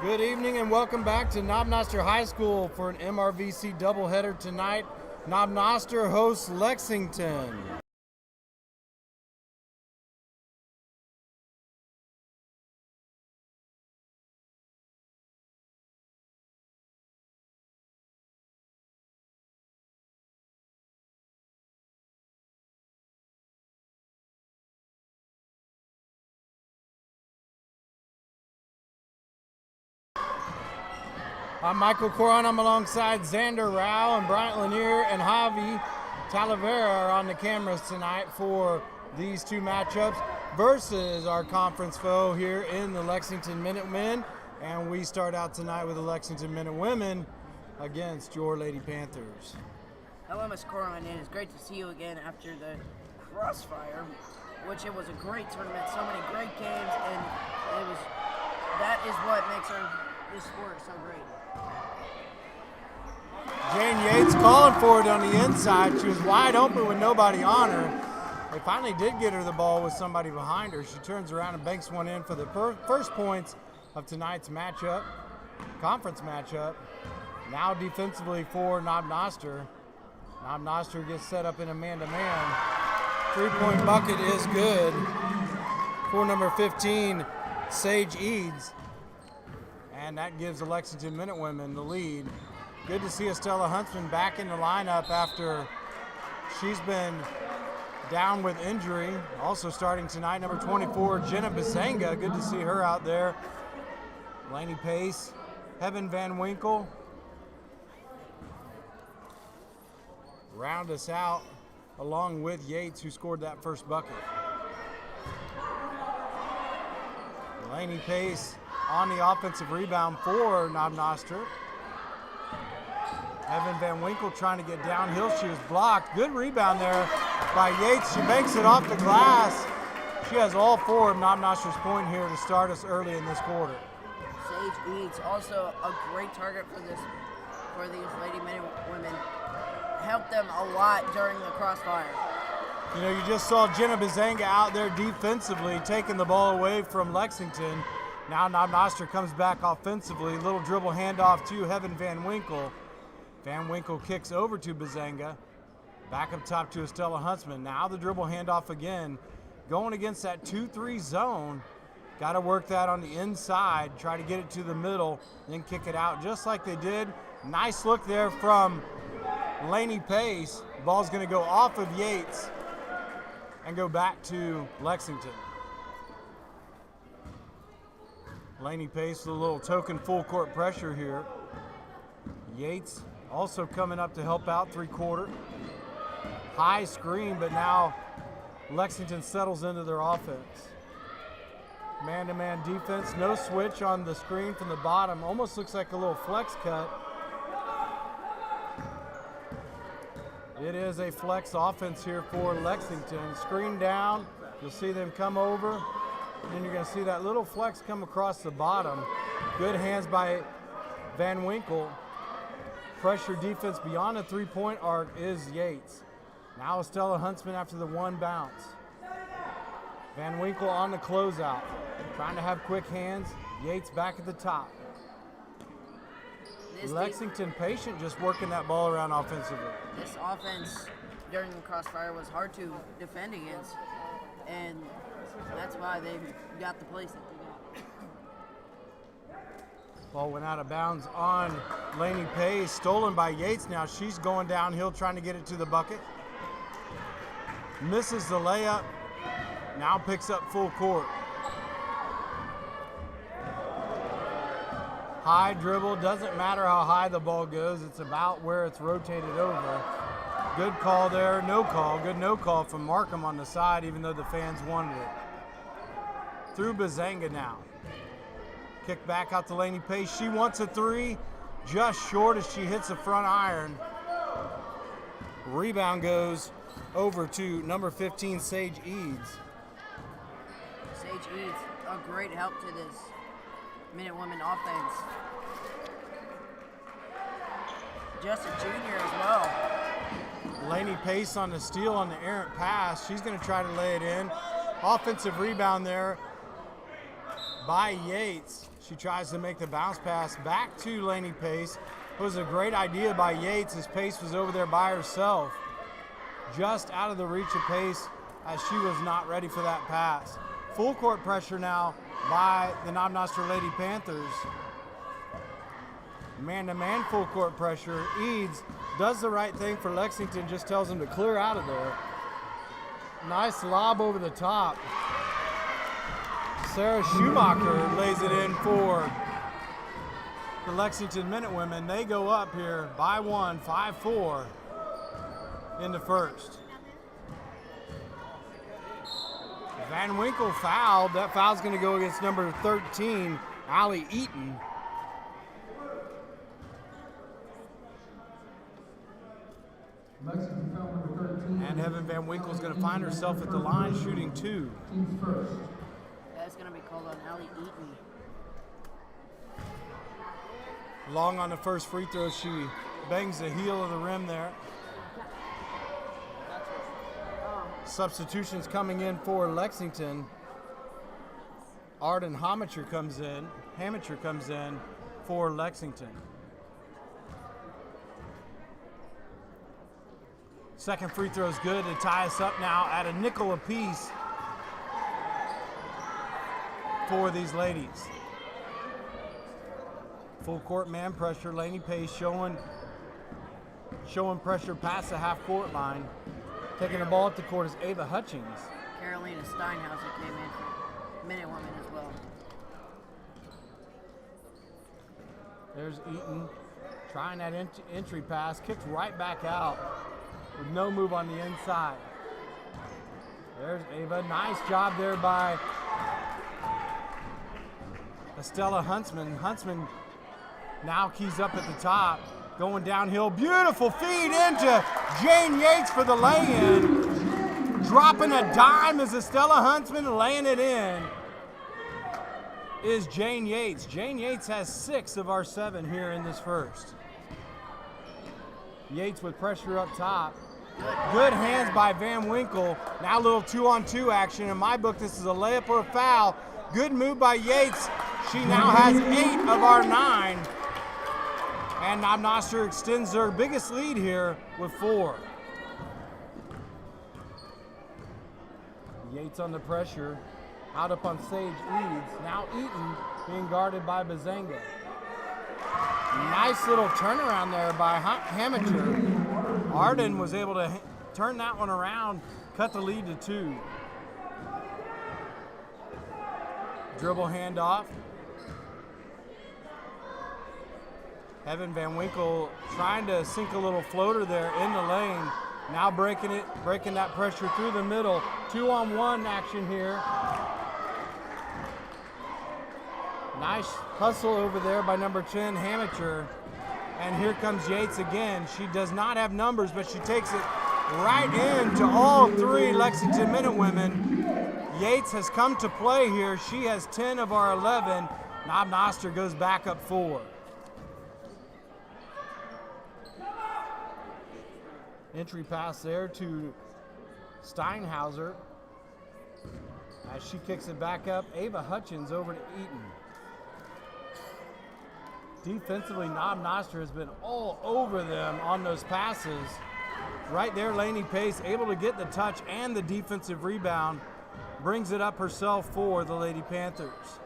Good evening and welcome back to Knob Noster High School for an MRVC doubleheader tonight. Knob Noster hosts Lexington. I'm Michael Coron. I'm alongside Xander Rao and Bryant Lanier and Javi Talavera are on the cameras tonight for these two matchups versus our conference foe here in the Lexington Minutemen. And we start out tonight with the Lexington Minutewomen against your Lady Panthers. Hello, Ms. Coron, and it's great to see you again after the crossfire, which it was a great tournament, so many great games, and that is what makes this sport so great. Jane Yates calling for it on the inside. She was wide open with nobody on her. They finally did get her the ball with somebody behind her. She turns around and banks one in for the first points of tonight's matchup, conference matchup. Now defensively for Knob Noster. Knob Noster gets set up in a man-to-man. Three-point bucket is good for number 15, Sage Eads. And that gives the Lexington Minutewomen the lead. Good to see Estella Huntsman back in the lineup after she's been down with injury. Also starting tonight, number 24, Jenna Bazanga. Good to see her out there. Laney Pace, Heaven Van Winkle. Round us out along with Yates, who scored that first bucket. Laney Pace on the offensive rebound for Knob Noster. Evan Van Winkle trying to get downhill. She was blocked. Good rebound there by Yates. She makes it off the glass. She has all four of Knob Noster's point here to start us early in this quarter. Sage Eads, also a great target for these Lady Minutewomen. Helped them a lot during the crossfire. You know, you just saw Jenna Bazanga out there defensively taking the ball away from Lexington. Now Knob Noster comes back offensively. Little dribble handoff to Heaven Van Winkle. Van Winkle kicks over to Bazanga. Back up top to Estella Huntsman. Now the dribble handoff again. Going against that 2-3 zone. Got to work that on the inside. Try to get it to the middle. Then kick it out just like they did. Nice look there from Laney Pace. Ball's going to go off of Yates and go back to Lexington. Laney Pace with a little token full court pressure here. Yates also coming up to help out three-quarter. High screen, but now Lexington settles into their offense. Man-to-man defense, no switch on the screen from the bottom. Almost looks like a little flex cut. It is a flex offense here for Lexington. Screen down, you'll see them come over. And then you're going to see that little flex come across the bottom. Good hands by Van Winkle. Pressure defense beyond the three-point arc is Yates. Now Estella Huntsman after the one bounce. Van Winkle on the closeout. Trying to have quick hands. Yates back at the top. Lexington patient just working that ball around offensively. This offense during the crossfire was hard to defend against, and that's why they got the place that they got. Ball went out of bounds on Laney Pace, stolen by Yates. Now she's going downhill trying to get it to the bucket. Misses the layup, now picks up full court. High dribble, doesn't matter how high the ball goes, it's about where it's rotated over. Good call there, no call, good no call from Markham on the side, even though the fans wanted it. Through Bazanga now. Kick back out to Laney Pace. She wants a three, just short as she hits the front iron. Rebound goes over to number 15, Sage Eads. Sage Eads, a great help to this Minutewoman offense. Just a junior as well. Laney Pace on the steal on the errant pass. She's going to try to lay it in. Offensive rebound there by Yates. She tries to make the bounce pass back to Lainey Pace. It was a great idea by Yates as Pace was over there by herself. Just out of the reach of Pace as she was not ready for that pass. Full court pressure now by the Knob Noster Lady Panthers. Man-to-man full court pressure. Eads does the right thing for Lexington, just tells him to clear out of there. Nice lob over the top. Sarah Schumacher lays it in for the Lexington Minutewomen. They go up here by one, 5-4 in the first. Van Winkle fouled. That foul's going to go against number 13, Allie Eaton. And Heaven Van Winkle's going to find herself at the line shooting 2. That's going to be called on Allie Eaton. Long on the first free throw. She bangs the heel of the rim there. Substitutions coming in for Lexington. Arden Hamacher comes in for Lexington. Second free throw is good to tie us up now at a nickel apiece for these ladies. Full court man pressure. Lainey Pace showing pressure past the half court line. Taking the ball up the court is Ava Hutchings. Carolina Steinhauser came in for Minutewomen as well. There's Eaton trying that entry pass. Kicks right back out with no move on the inside. There's Ava. Nice job there by Estella Huntsman. Huntsman now keys up at the top. Going downhill, beautiful feed into Jane Yates for the lay-in. Dropping a dime as Estella Huntsman laying it in is Jane Yates. Jane Yates has 6 of our 7 here in this first. Yates with pressure up top. Good hands by Van Winkle. Now a little 2-on-2 action. In my book, this is a layup or a foul. Good move by Yates. She now has 8 of our 9. And Knob Noster extends their biggest lead here with 4. Yates on the pressure. Out up on Sage Eads. Now Eaton being guarded by Bazanga. Nice little turnaround there by Hamacher. Arden was able to turn that one around, cut the lead to 2. Dribble handoff. Heaven Van Winkle trying to sink a little floater there in the lane. Now breaking that pressure through the middle. 2-on-1 action here. Nice hustle over there by number 10, Hamacher. And here comes Yates again. She does not have numbers, but she takes it right into all 3 Lexington Minutewomen. Yates has come to play here. She has 10 of our 11. Knob Noster goes back up 4. Entry pass there to Steinhauser. As she kicks it back up, Ava Hutchins over to Eaton. Defensively, Knob Noster has been all over them on those passes. Right there, Lainey Pace able to get the touch and the defensive rebound. Brings it up herself for the Lady Panthers.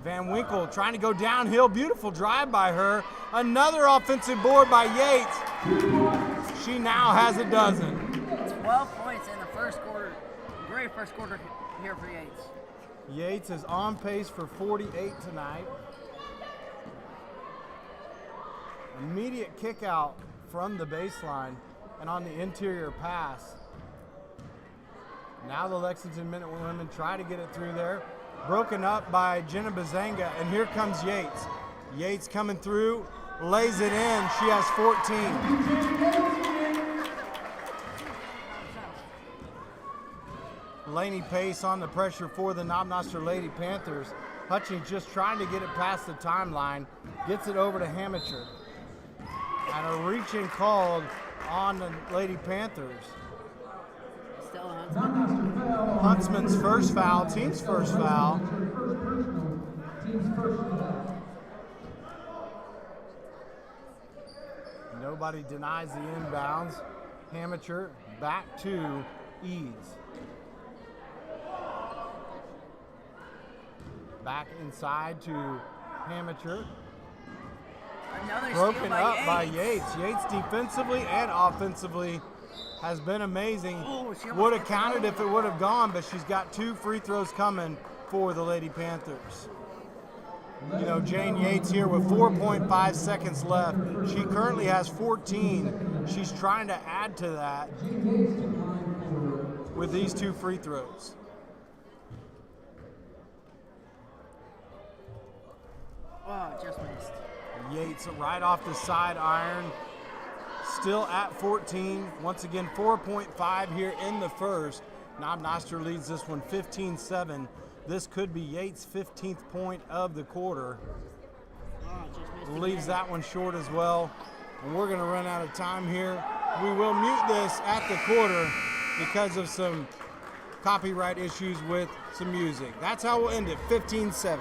Van Winkle trying to go downhill. Beautiful drive by her. Another offensive board by Yates. She now has a dozen. 12 points in the first quarter. Great first quarter here for Yates. Yates is on pace for 48 tonight. Immediate kick out from the baseline and on the interior pass. Now the Lexington Minutewomen try to get it through there. Broken up by Jenna Bazanga, and here comes Yates. Yates coming through, lays it in. She has 14. Lainey Pace on the pressure for the Knob Noster Lady Panthers. Hutchings just trying to get it past the timeline. Gets it over to Hamacher. And a reaching called on the Lady Panthers. Still Huntsman. Huntsman's first foul, team's first foul. Nobody denies the inbounds. Amateur back to Eads. Back inside to Amateur. Another Broken steal by up Yates. by Yates. Yates defensively and offensively has been amazing. Ooh, she almost Would have hit the counted goal. if it would have gone, but she's got 2 free throws coming for the Lady Panthers. You know, Jane Yates here with 4.5 seconds left. She currently has 14. She's trying to add to that with these 2 free throws. Oh, just missed. Yates right off the side iron. Still at 14. Once again, 4.5 here in the first. Knob Noster leads this one 15-7. This could be Yates' 15th point of the quarter. Oh, just missed Leaves again. that one short as well. And we're going to run out of time here. We will mute this at the quarter because of some copyright issues with some music. That's how we'll end it, 15-7.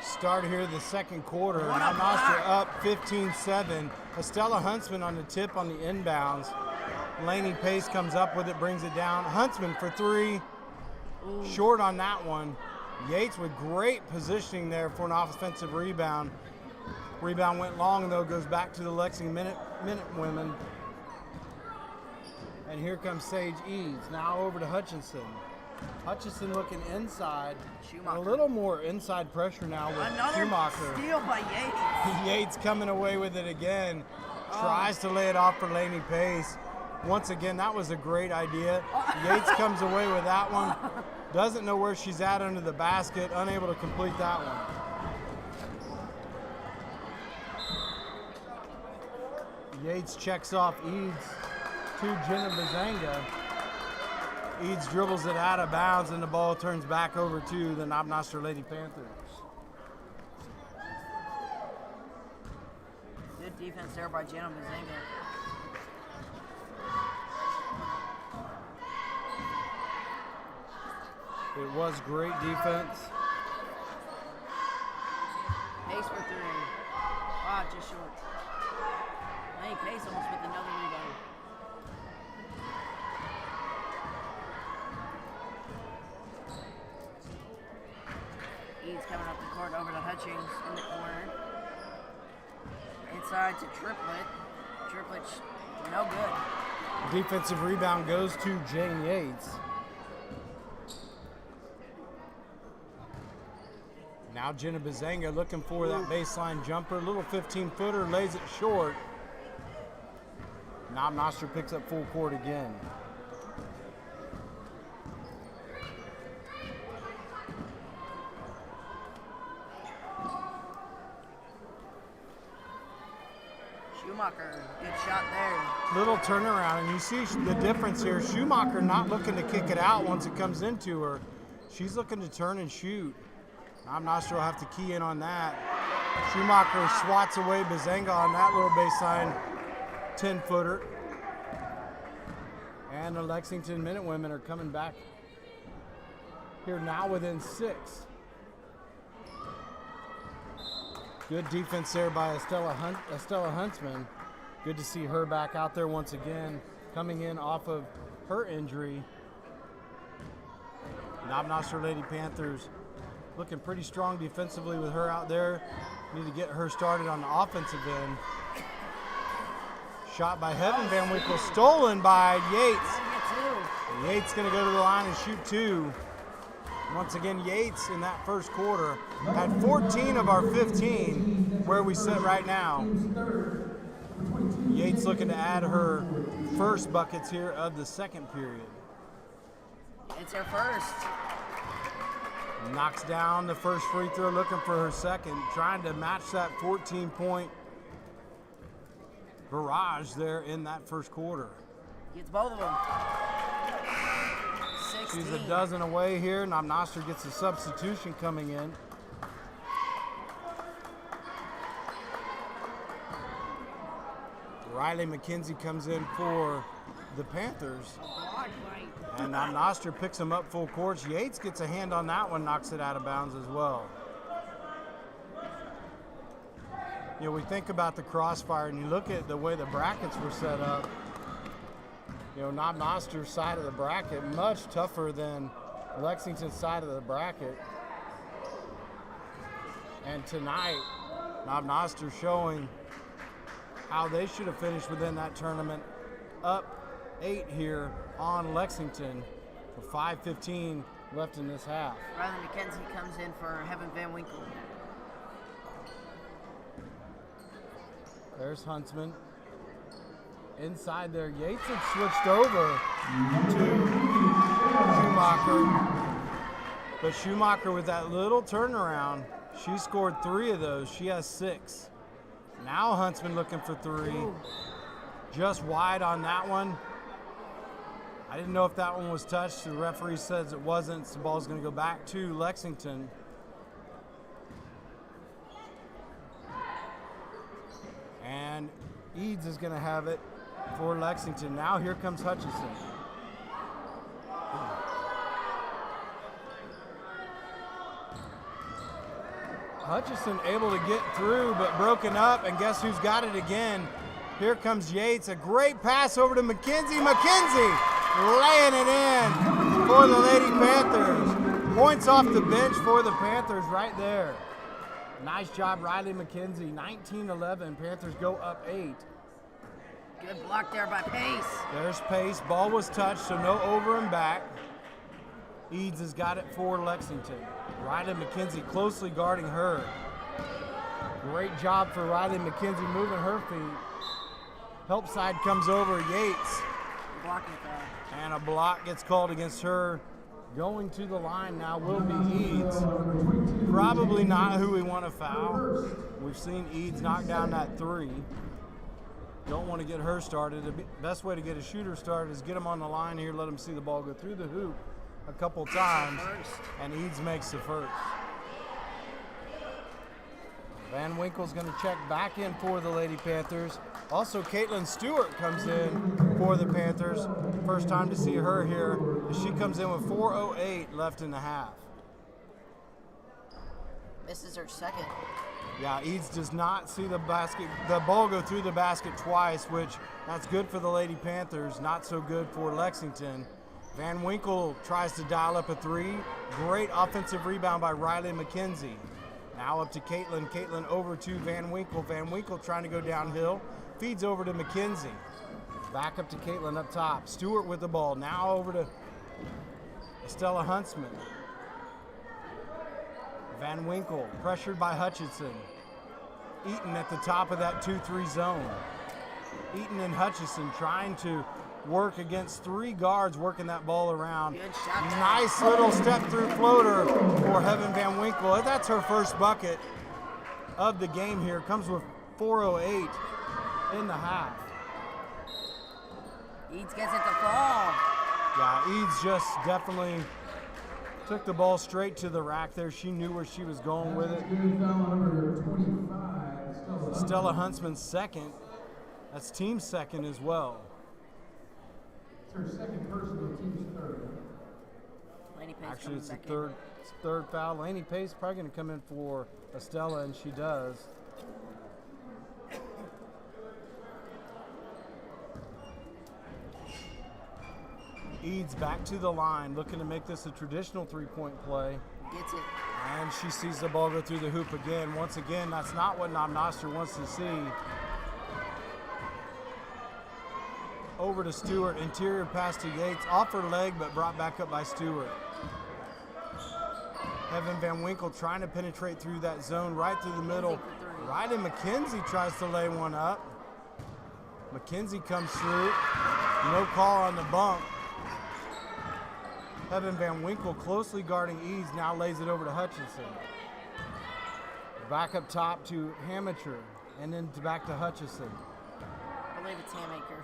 Start here the second quarter. What a Knob Noster block. up 15-7. Estella Huntsman on the tip on the inbounds. Laney Pace comes up with it, brings it down. Huntsman for 3. Short on that one. Yates with great positioning there for an offensive rebound. Rebound went long though, goes back to the Lexington Minute women. And here comes Sage Eads. Now over to Hutchinson. Hutchinson looking inside. Schumacher. A little more inside pressure now with Another Schumacher. steal by Yates. Yates coming away with it again. Tries to lay it off for Laney Pace. Once again, that was a great idea. Yates comes away with that one. Doesn't know where she's at under the basket. Unable to complete that one. Yates checks off Eads to Jenna Bazanga. Eads dribbles it out of bounds and the ball turns back over to the Knob Noster Lady Panthers. Good defense there by Jenna Mazinga. It was great defense. Pace for 3. Ah, just short. Hey, Pace almost with another rebound. Eads coming up the court over to Hutchings in the corner. Inside to Triplet. Triplet, no good. Defensive rebound goes to Jane Yates. Now Jenna Bazanga looking for that baseline jumper. Little 15-footer, lays it short. Knob Noster picks up full court again. Schumacher, good shot there. Little turnaround, and you see the difference here. Schumacher not looking to kick it out once it comes into her. She's looking to turn and shoot. Knob Noster will have to key in on that. Schumacher swats away Bazenga on that little baseline 10-footer. And the Lexington Minutewomen are coming back here now within 6. Good defense there by Estella Huntsman. Good to see her back out there once again, coming in off of her injury. Knob Noster Lady Panthers looking pretty strong defensively with her out there. Need to get her started on the offensive end. Shot by Heaven Van Winkle, stolen by Yates. Yates going to go to the line and shoot 2. Once again, Yates in that first quarter had 14 of our 15 where we sit right now. Yates looking to add her first buckets here of the second period. It's her first. Knocks down the first free throw, looking for her second, trying to match that 14-point barrage there in that first quarter. Gets both of them. 16. She's a dozen away here. Knob Noster gets a substitution coming in. Riley McKenzie comes in for the Panthers. And Knob Noster picks him up full court. Yates gets a hand on that one, knocks it out of bounds as well. You know, we think about the crossfire and you look at the way the brackets were set up. You know, Knob Noster's side of the bracket, much tougher than Lexington's side of the bracket. And tonight, Knob Noster showing how they should have finished within that tournament. Up 8 here on Lexington with 5:15 left in this half. Riley McKenzie comes in for Heaven Van Winkle. There's Huntsman. Inside there, Yates had switched over to Schumacher. But Schumacher with that little turnaround, she scored 3 of those. She has 6. Now Huntsman looking for 3. Just wide on that one. I didn't know if that one was touched. The referee says it wasn't. So the ball's going to go back to Lexington. And Eads is going to have it for Lexington. Now here comes Hutchison. Hutchison able to get through, but broken up, and guess who's got it again? Here comes Yates, a great pass over to McKenzie. McKenzie laying it in for the Lady Panthers. Points off the bench for the Panthers right there. Nice job, Riley McKenzie. 19-11, Panthers go up 8. Good block there by Pace. There's Pace, ball was touched, so no over and back. Eads has got it for Lexington. Riley McKenzie closely guarding her. Great job for Riley McKenzie moving her feet. Help side comes over, Yates. Blocking foul. And a block gets called against her. Going to the line now will be Eads. Probably not who we want to foul. We've seen Eads knock down that 3. Don't want to get her started. The best way to get a shooter started is get them on the line here, let them see the ball go through the hoop a couple times, and Eads makes the first. Van Winkle's going to check back in for the Lady Panthers. Also, Caitlin Stewart comes in for the Panthers. First time to see her here. She comes in with 4:08 left in the half. This is her second. Yeah, Eads does not see the ball go through the basket twice, which that's good for the Lady Panthers, not so good for Lexington. Van Winkle tries to dial up a 3. Great offensive rebound by Riley McKenzie. Now up to Caitlin. Caitlin over to Van Winkle. Van Winkle trying to go downhill. Feeds over to McKenzie. Back up to Caitlin up top. Stewart with the ball. Now over to Estella Huntsman. Van Winkle pressured by Hutchison. Eaton at the top of that 2-3 zone. Eaton and Hutchison trying to work against 3 guards, working that ball around. Nice little step through floater for Heaven Van Winkle. That's her first bucket of the game here. Comes with 4:08 in the half. Eads gets it to fall. Yeah, Eads just definitely Took the ball straight to the rack there. She knew where she was going with it. Stella Huntsman's second. That's team second as well. It's her second personal, team's third. Laney Pace Actually, it's the coming back third foul. Laney Pace probably going to come in for Estella, and she does. Eads back to the line, looking to make this a traditional three-point play. Gets it. And she sees the ball go through the hoop again. Once again, that's not what Knob Noster wants to see. Over to Stewart, interior pass to Yates, off her leg, but brought back up by Stewart. Evan Van Winkle trying to penetrate through that zone, right through the middle. Riley McKenzie tries to lay one up. McKenzie comes through, no call on the bump. Evan Van Winkle closely guarding Eads, now lays it over to Hutchinson. Back up top to Hamacher, and then back to Hutchinson. I believe it's Hamaker.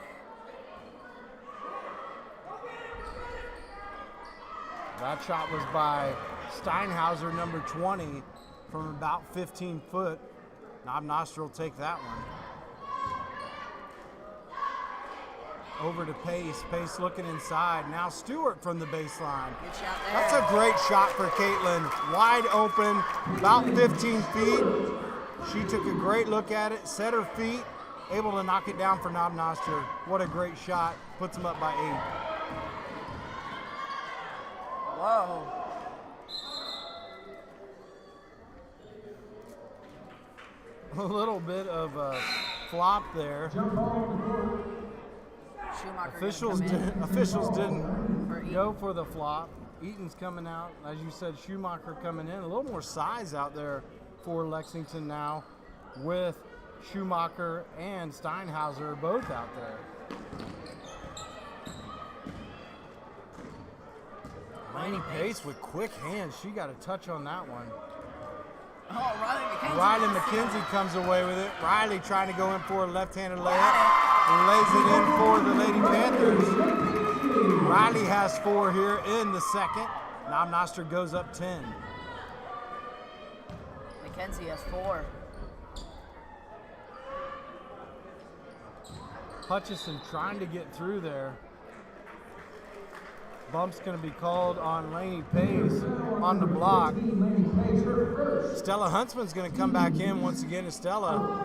That shot was by Steinhauser, number 20, from about 15 foot. Knob Noster will take that one. Over to Pace. Pace looking inside. Now Stewart from the baseline. Good shot there. That's a great shot for Caitlin. Wide open, about 15 feet. She took a great look at it, set her feet, able to knock it down for Knob Noster. What a great shot. Puts them up by 8. Whoa. A little bit of a flop there. Schumacher Officials didn't go for the flop. Eaton's coming out. As you said, Schumacher coming in. A little more size out there for Lexington now, with Schumacher and Steinhauser both out there. Laney Pace with quick hands. She got a touch on that one. Oh, Riley McKenzie comes away with it. Riley trying to go in for a left-handed layup. And lays it in for the Lady Panthers. Riley has 4 here in the second. Knob Noster goes up 10. McKenzie has 4. Hutchison trying to get through there. Bump's going to be called on Laney Pace on the block. Stella Huntsman's going to come back in once again. Estella,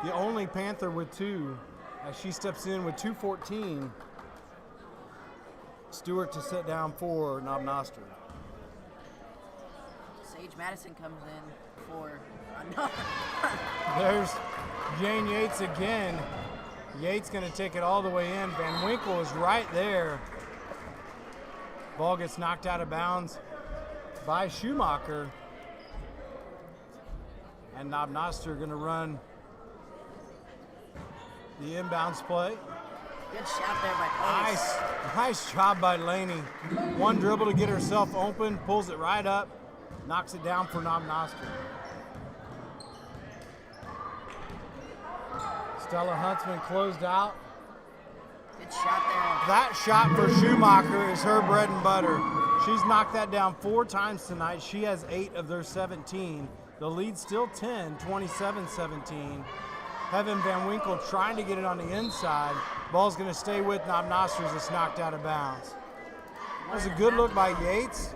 the only Panther with 2. As she steps in with 2:14. Stewart to sit down for Knob Noster. Sage Madison comes in for another. There's Jane Yates again. Yates going to take it all the way in. Van Winkle is right there. Ball gets knocked out of bounds by Schumacher. And Knob Noster going to run the inbounds play. Good shot there by Pace. Nice job by Laney. One dribble to get herself open, pulls it right up, knocks it down for Knob Noster. Stella Huntsman closed out. Good shot there. That shot for Schumacher is her bread and butter. She's knocked that down 4 times tonight. She has 8 of their 17. The lead's still 10, 27-17. Evan Van Winkle trying to get it on the inside. Ball's going to stay with Knob Noster as it's knocked out of bounds. That was a good look by Yates.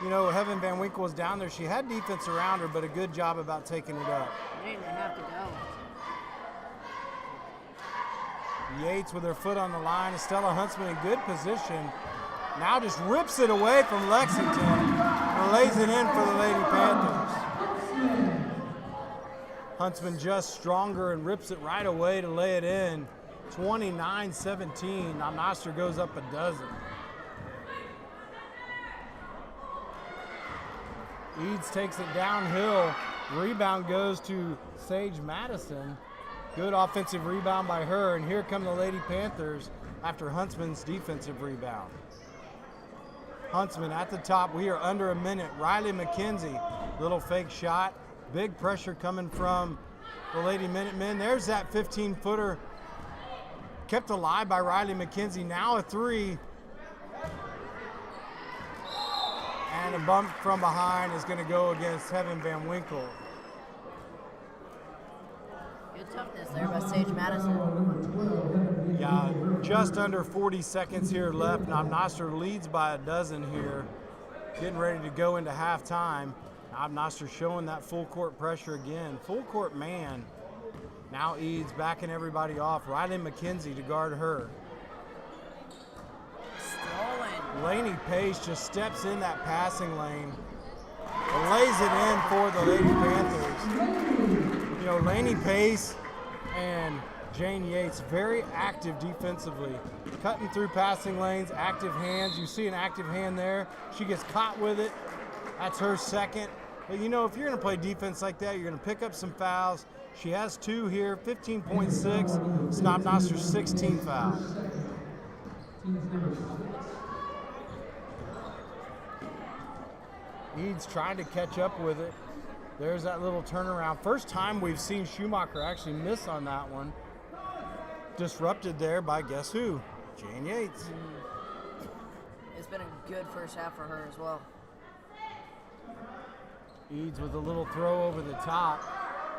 You know, Evan Van Winkle was down there. She had defense around her, but a good job about taking it up. They didn't have to go. Yates with her foot on the line. Estella Huntsman in good position. Now just rips it away from Lexington and lays it in for the Lady Panthers. Huntsman just stronger and rips it right away to lay it in. 29-17. Knob Noster goes up a dozen. Eads takes it downhill. Rebound goes to Sage Madison. Good offensive rebound by her, and here come the Lady Panthers after Huntsman's defensive rebound. Huntsman at the top. We are under a minute. Riley McKenzie, little fake shot. Big pressure coming from the Lady Minutemen. There's that 15-footer kept alive by Riley McKenzie. Now a 3. And a bump from behind is going to go against Heaven Van Winkle. Good toughness there by Sage Madison. Yeah, just under 40 seconds here left. Knob Noster leads by a dozen here. Getting ready to go into halftime. Knob Noster showing that full court pressure again. Full court man. Now Eads backing everybody off. Riley McKenzie to guard her. Stolen. Laney Pace just steps in that passing lane and lays it in for the Lady Panthers. You know, Laney Pace and Jane Yates, very active defensively. Cutting through passing lanes, active hands. You see an active hand there. She gets caught with it. That's her second. But you know, if you're going to play defense like that, you're going to pick up some fouls. She has 2 here, 15.6. Knob Noster 16 fouls. Eads trying to catch up with it. There's that little turnaround. First time we've seen Schumacher actually miss on that one. Disrupted there by guess who? Jane Yates. It's been a good first half for her as well. Eads with a little throw over the top.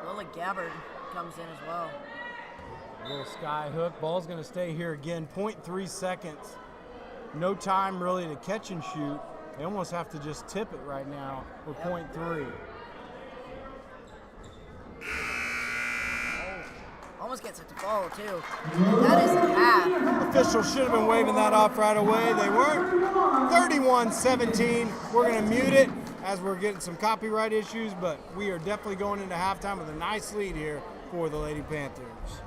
Lola Gabbard comes in as well. A little sky hook. Ball's going to stay here again. 0.3 seconds. No time really to catch and shoot. They almost have to just tip it right now with 0.3. Almost gets it to follow too. That is a half. Officials should have been waving that off right away. They weren't. 31-17. We're going to mute it as we're getting some copyright issues, but we are definitely going into halftime with a nice lead here for the Lady Panthers.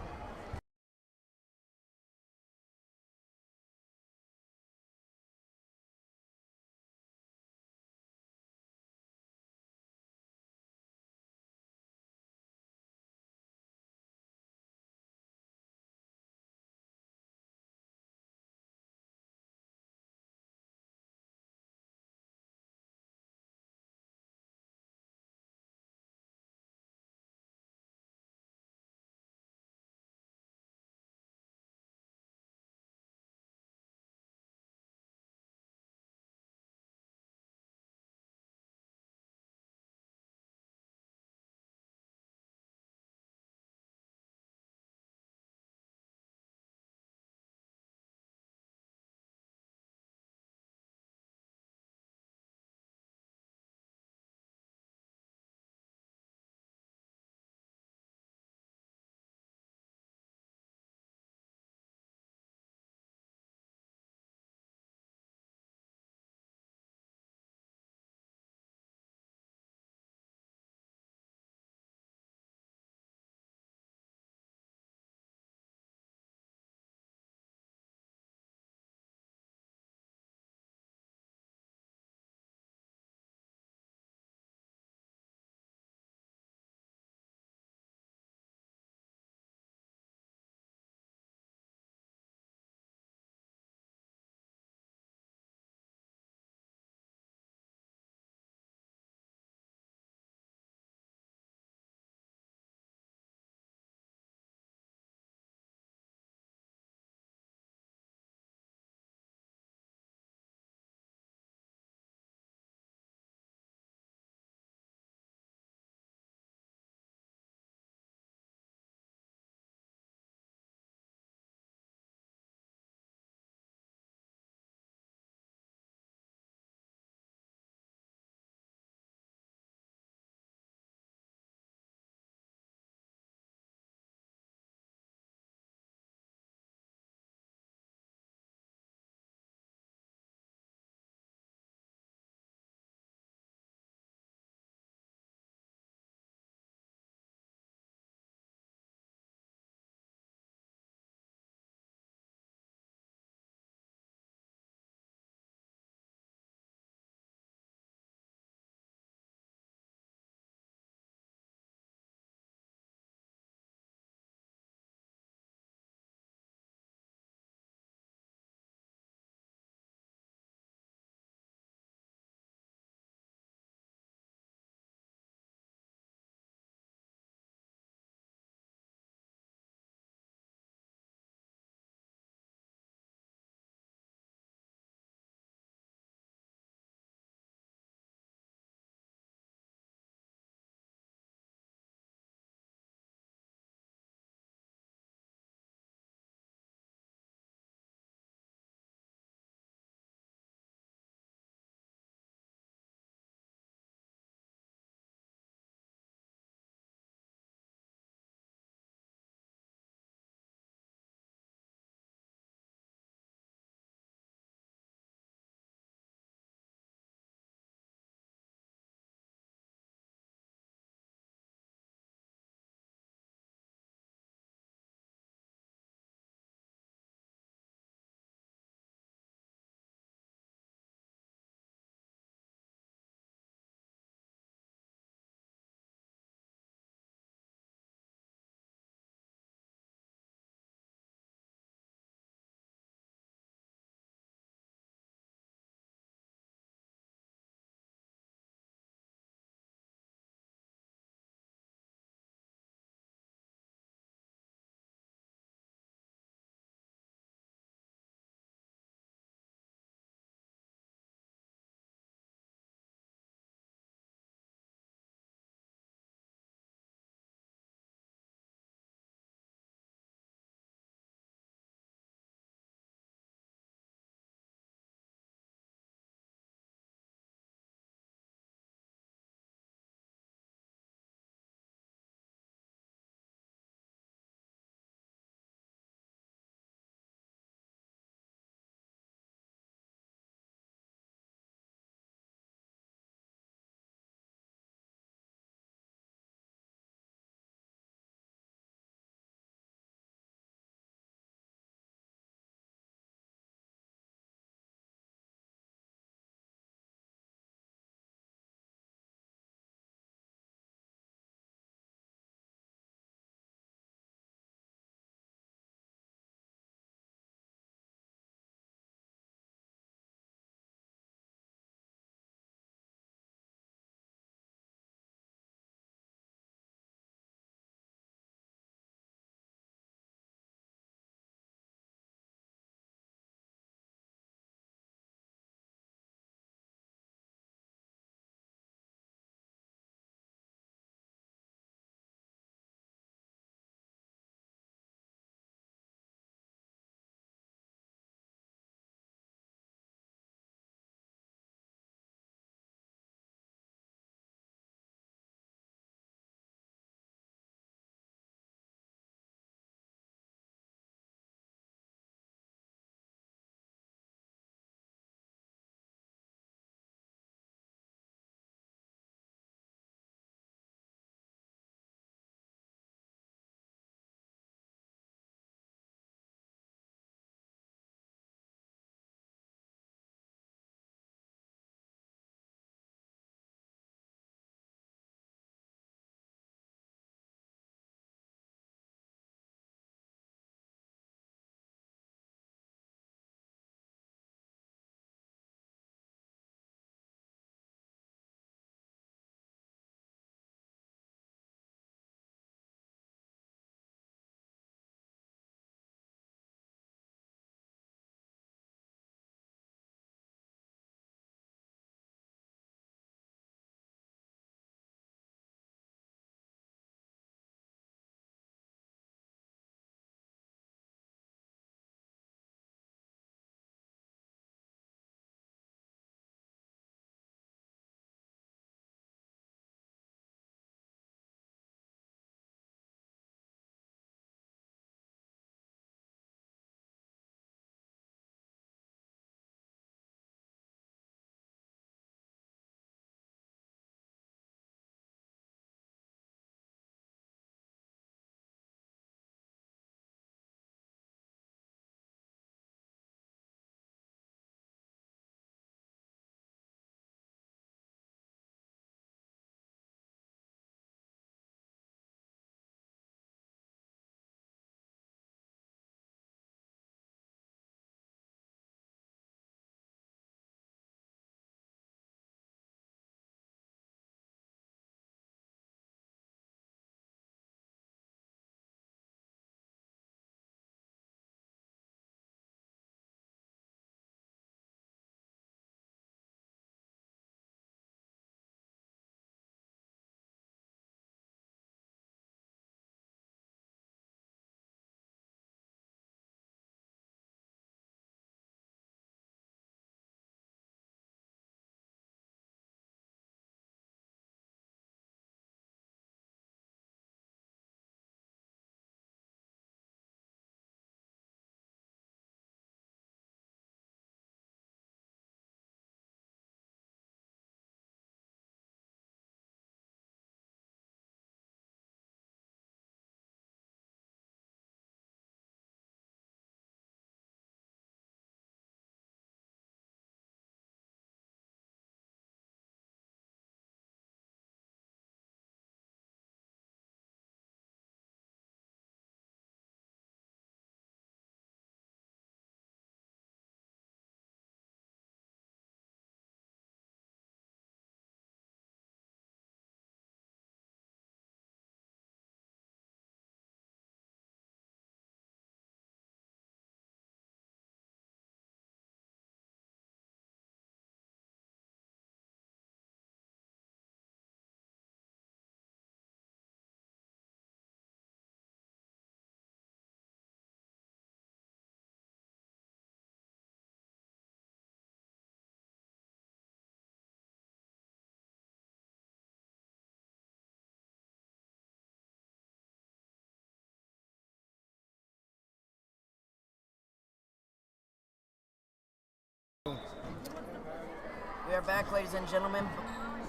are back, ladies and gentlemen.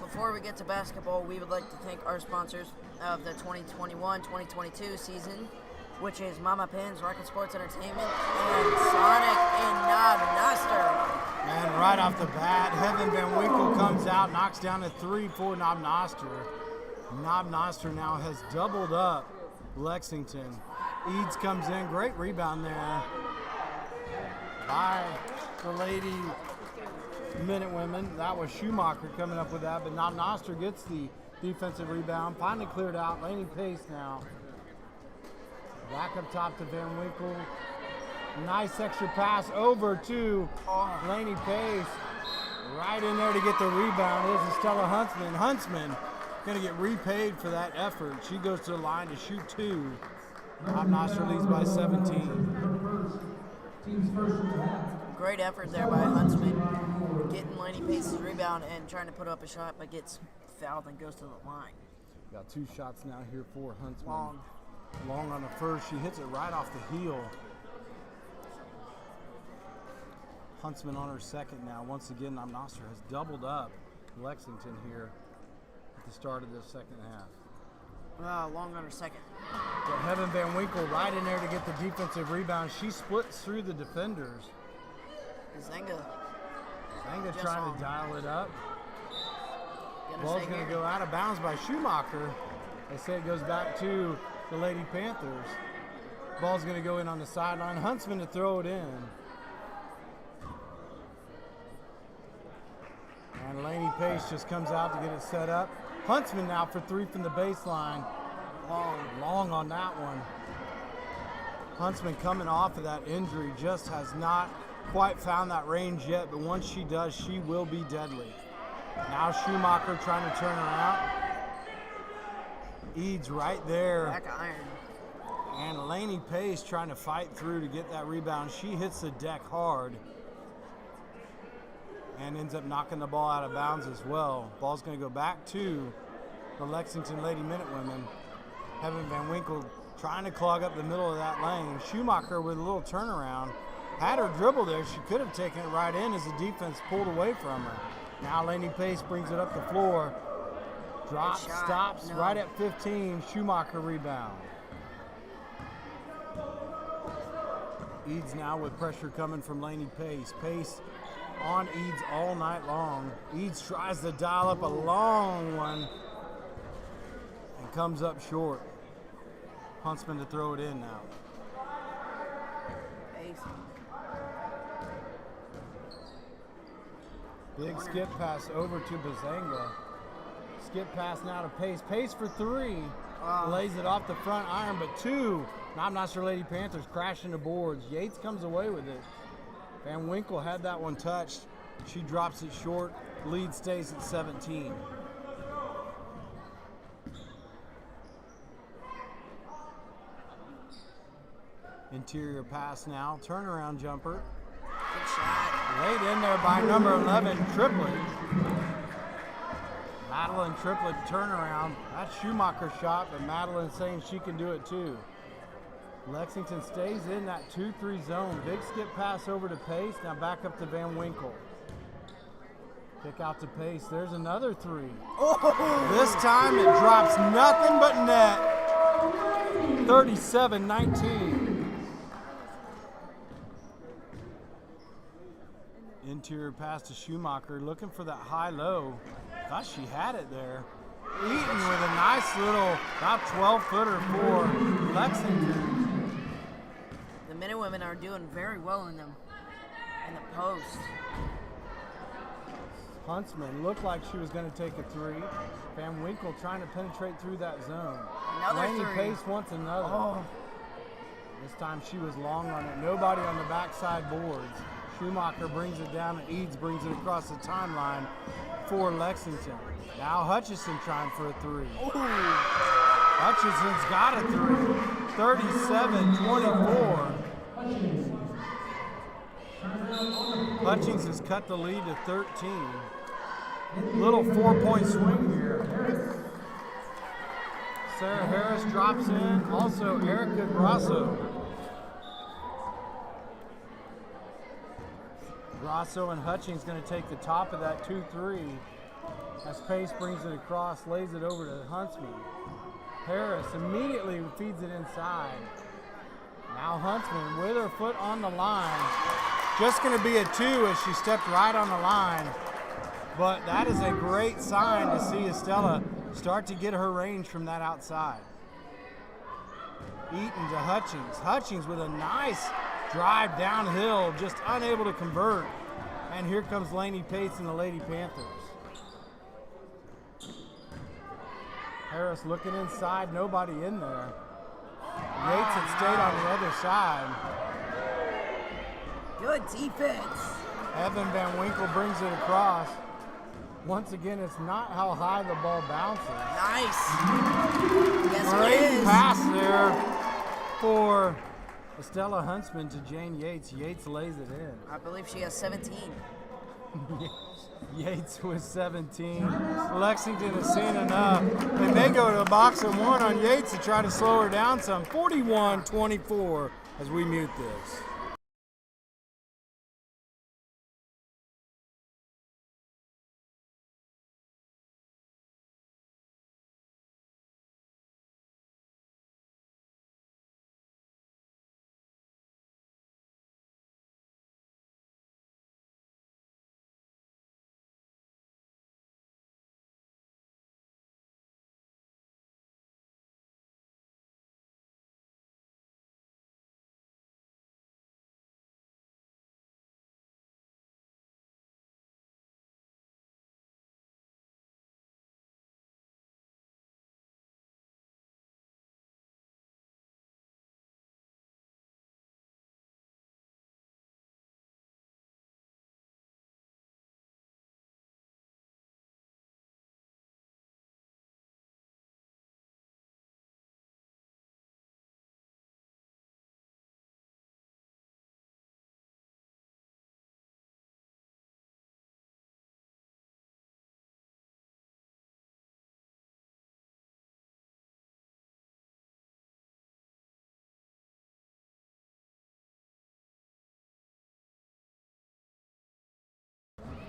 Before we get to basketball, we would like to thank our sponsors of the 2021-2022 season, which is Mama Pins, Rocket Sports Entertainment, and Sonic and Knob Noster. And right off the bat, Heaven Van Winkle comes out, knocks down a 3 for Knob Noster. Knob Noster now has doubled up Lexington. Eads comes in, great rebound there by the Lady Minute Women. That was Schumacher coming up with that, but Knob Noster gets the defensive rebound, finally cleared out. Laney Pace now. Back up top to Van Winkle. Nice extra pass over to Laney Pace. Right in there to get the rebound. Here's Estella Huntsman. Huntsman going to get repaid for that effort. She goes to the line to shoot 2. Knob Noster leads by 17. Great effort there by Huntsman, getting Laney Pace's rebound and trying to put up a shot, but gets fouled and goes to the line. Got 2 shots now here for Huntsman. Long on the first. She hits it right off the heel. Huntsman on her second now. Once again, Knob Noster has doubled up Lexington here at the start of the second half. Long on her second. So Heaven Van Winkle right in there to get the defensive rebound. She splits through the defenders. Zenga trying to dial it up. Ball's going to go out of bounds by Schumacher. They say it goes back to the Lady Panthers. Ball's going to go in on the sideline. Huntsman to throw it in. And Laney Pace just comes out to get it set up. Huntsman now for 3 from the baseline. Long on that one. Huntsman coming off of that injury just has not quite found that range yet, but once she does, she will be deadly. Now Schumacher trying to turn around. Eads right there. Back iron. And Laney Pace trying to fight through to get that rebound. She hits the deck hard and ends up knocking the ball out of bounds as well. Ball's going to go back to the Lexington Lady Minute Women. Heaven Van Winkle trying to clog up the middle of that lane. Schumacher with a little turnaround. Had her dribble there. She could have taken it right in as the defense pulled away from her. Now Laney Pace brings it up the floor. Drops, stops right at 15. Schumacher rebound. Eads now with pressure coming from Laney Pace. Pace on Eads all night long. Eads tries to dial up a long one and comes up short. Huntsman to throw it in now. Big skip pass over to Bazanga. Skip pass now to Pace. Pace for 3. Lays it off the front iron, but 2. Knob Noster Lady Panthers crashing the boards. Yates comes away with it. Van Winkle had that one touched. She drops it short. Lead stays at 17. Interior pass now. Turnaround jumper. Good shot. Laid in there by number 11, Triplett. Madeline Triplett turnaround. That's Schumacher's shot, but Madeline saying she can do it too. Lexington stays in that 2-3 zone. Big skip pass over to Pace. Now back up to Van Winkle. Kick out to Pace. There's another 3. This time it drops nothing but net. 37-19. Interior pass to Schumacher, looking for that high-low. Thought she had it there. Eaton with a nice little, about 12-footer for Lexington. The Minute Women are doing very well in the post. Huntsman looked like she was going to take a 3. Van Winkle trying to penetrate through that zone. Another Laney 3. Pace wants another. This time she was long on it. Nobody on the backside boards. Schumacher brings it down and Eads brings it across the timeline for Lexington. Now Hutchison trying for a 3. Hutchison's got a 3. 37-24. Hutchins has cut the lead to 13. Little 4-point swing here. Sarah Harris drops in. Also Erica Grasso. Grosso and Hutchings going to take the top of that 2-3 as Pace brings it across, lays it over to Huntsman. Harris immediately feeds it inside. Now Huntsman with her foot on the line. Just going to be a 2 as she stepped right on the line. But that is a great sign to see Estella start to get her range from that outside. Eaton to Hutchings. Hutchings with a nice drive downhill, just unable to convert. And here comes Lainey Pace and the Lady Panthers. Harris looking inside, nobody in there. Yates had stayed on the other side. Good defense. Evan Van Winkle brings it across. Once again, it's not how high the ball bounces. Nice. Yes, Great it is. pass there for Estella Huntsman to Jane Yates. Yates lays it in. I believe she has 17. Yates with 17. Lexington has seen enough. They may go to a box and one on Yates to try to slow her down some. 41-24 as we mute this.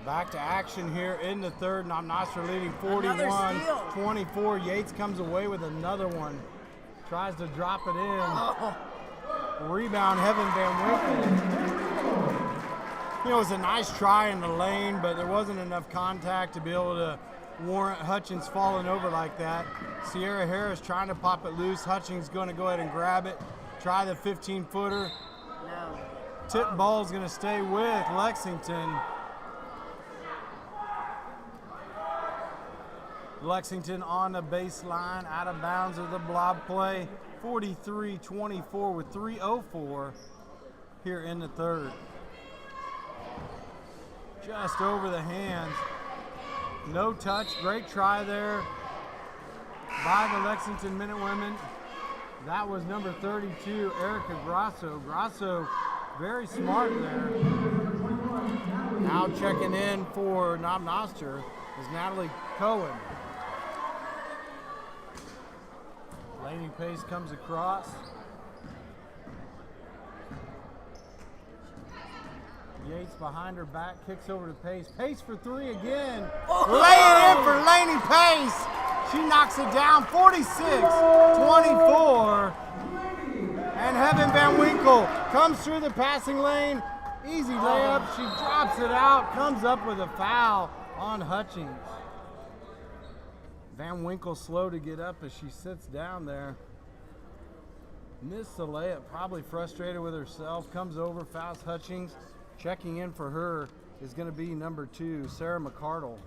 Back to action here in the third. Knob Noster leading 41-24. Yates comes away with another one. Tries to drop it in. Oh. Rebound, Heaven Van Winkle. You know, it was a nice try in the lane, but there wasn't enough contact to be able to warrant Hutchings falling over like that. Sierra Harris trying to pop it loose. Hutchings going to go ahead and grab it. Try the 15-footer. No. Tip ball's going to stay with Lexington. Lexington on the baseline, out of bounds of the blob play. 43-24 with 3:04 here in the third. Just over the hands. No touch. Great try there by the Lexington Minutewomen. That was number 32, Erica Grosso. Grosso very smart there. Now checking in for Knob Noster is Natalie Cohen. Lainey Pace comes across. Yates behind her back, kicks over to Pace. Pace for three again. Lay it in for Lainey Pace. She knocks it down, 46-24. And Heaven Van Winkle comes through the passing lane. Easy layup. She drops it out, comes up with a foul on Hutchings. Van Winkle slow to get up as she sits down there. Missed the layup, probably frustrated with herself. Comes over, fouls Hutchings. Checking in for her is going to be number 2, Sarah McCardle.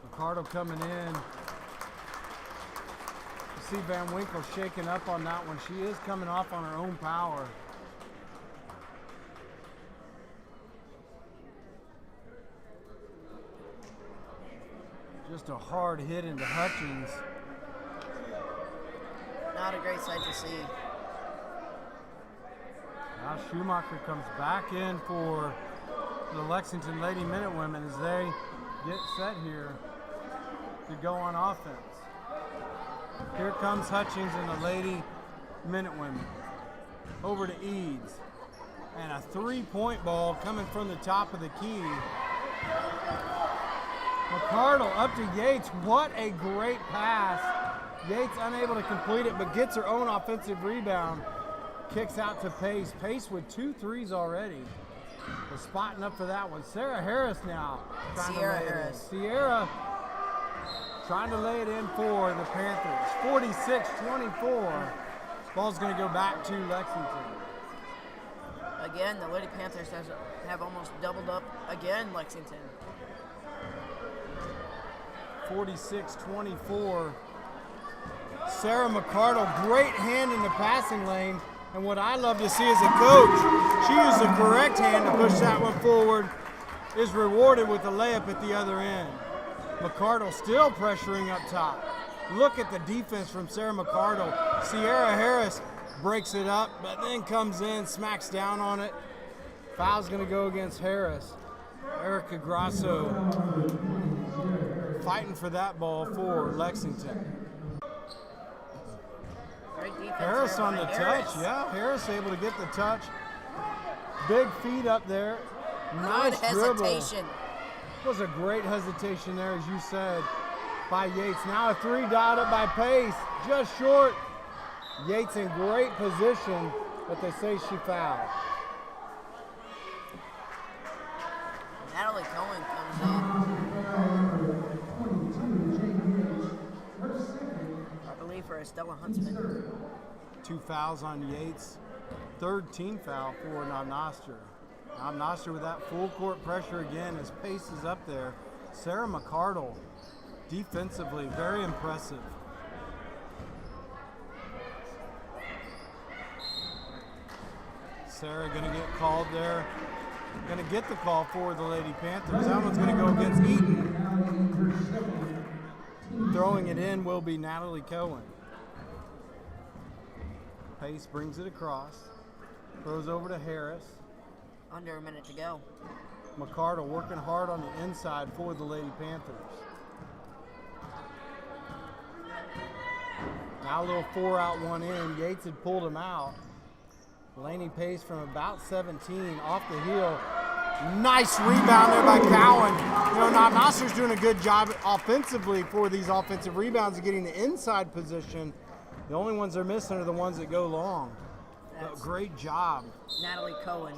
McCardle coming in. You see Van Winkle shaking up on that one. She is coming off on her own power. Just a hard hit into Hutchings. Not a great sight to see. Now Schumacher comes back in for the Lexington Lady Minutewomen as they get set here to go on offense. Here comes Hutchings and the Lady Minutewomen. Over to Eads. And a three-point ball coming from the top of the key. McCardle up to Yates. What a great pass. Yates unable to complete it, but gets her own offensive rebound. Kicks out to Pace. Pace with 2 threes already. We're spotting up for that one. Sarah Harris now. Sierra trying to lay it in for the Panthers. 46-24. Ball's going to go back to Lexington. Again, the Lady Panthers have almost doubled up again, Lexington. 46-24. Sarah McCardle, great hand in the passing lane. And what I love to see as a coach, she used the correct hand to push that one forward, is rewarded with a layup at the other end. McCardle still pressuring up top. Look at the defense from Sarah McCardle. Sierra Harris breaks it up, but then comes in, smacks down on it. Foul's going to go against Harris. Erica Grasso fighting for that ball for Lexington. Great defense Harris on the Harris. touch. Yeah, Harris able to get the touch. Big feet up there. Nice dribble. Hesitation. Was a great hesitation there, as you said, by Yates. Now a three dialed up by Pace. Just short. Yates in great position, but they say she fouled. Natalie Cohen comes in. I believe for Estella Huntsman. 2 fouls on Yates. 3rd team foul for Knob Noster. Knob Noster with that full court pressure again as Pace is up there. Sarah McCardle, defensively, very impressive. Sarah going to get called there. Going to get the call for the Lady Panthers. That one's going to go against Eaton. Throwing it in will be Natalie Cohen. Pace brings it across. Throws over to Harris. Under a minute to go. McCardle working hard on the inside for the Lady Panthers. Now a little 4 out, 1 in. Yates had pulled him out. Laney Pace from about 17 off the heel. Nice rebound there by Cowan. You know, Knob Noster's doing a good job offensively for these offensive rebounds and getting the inside position. The only ones they're missing are the ones that go long. Great job. Natalie Cohen.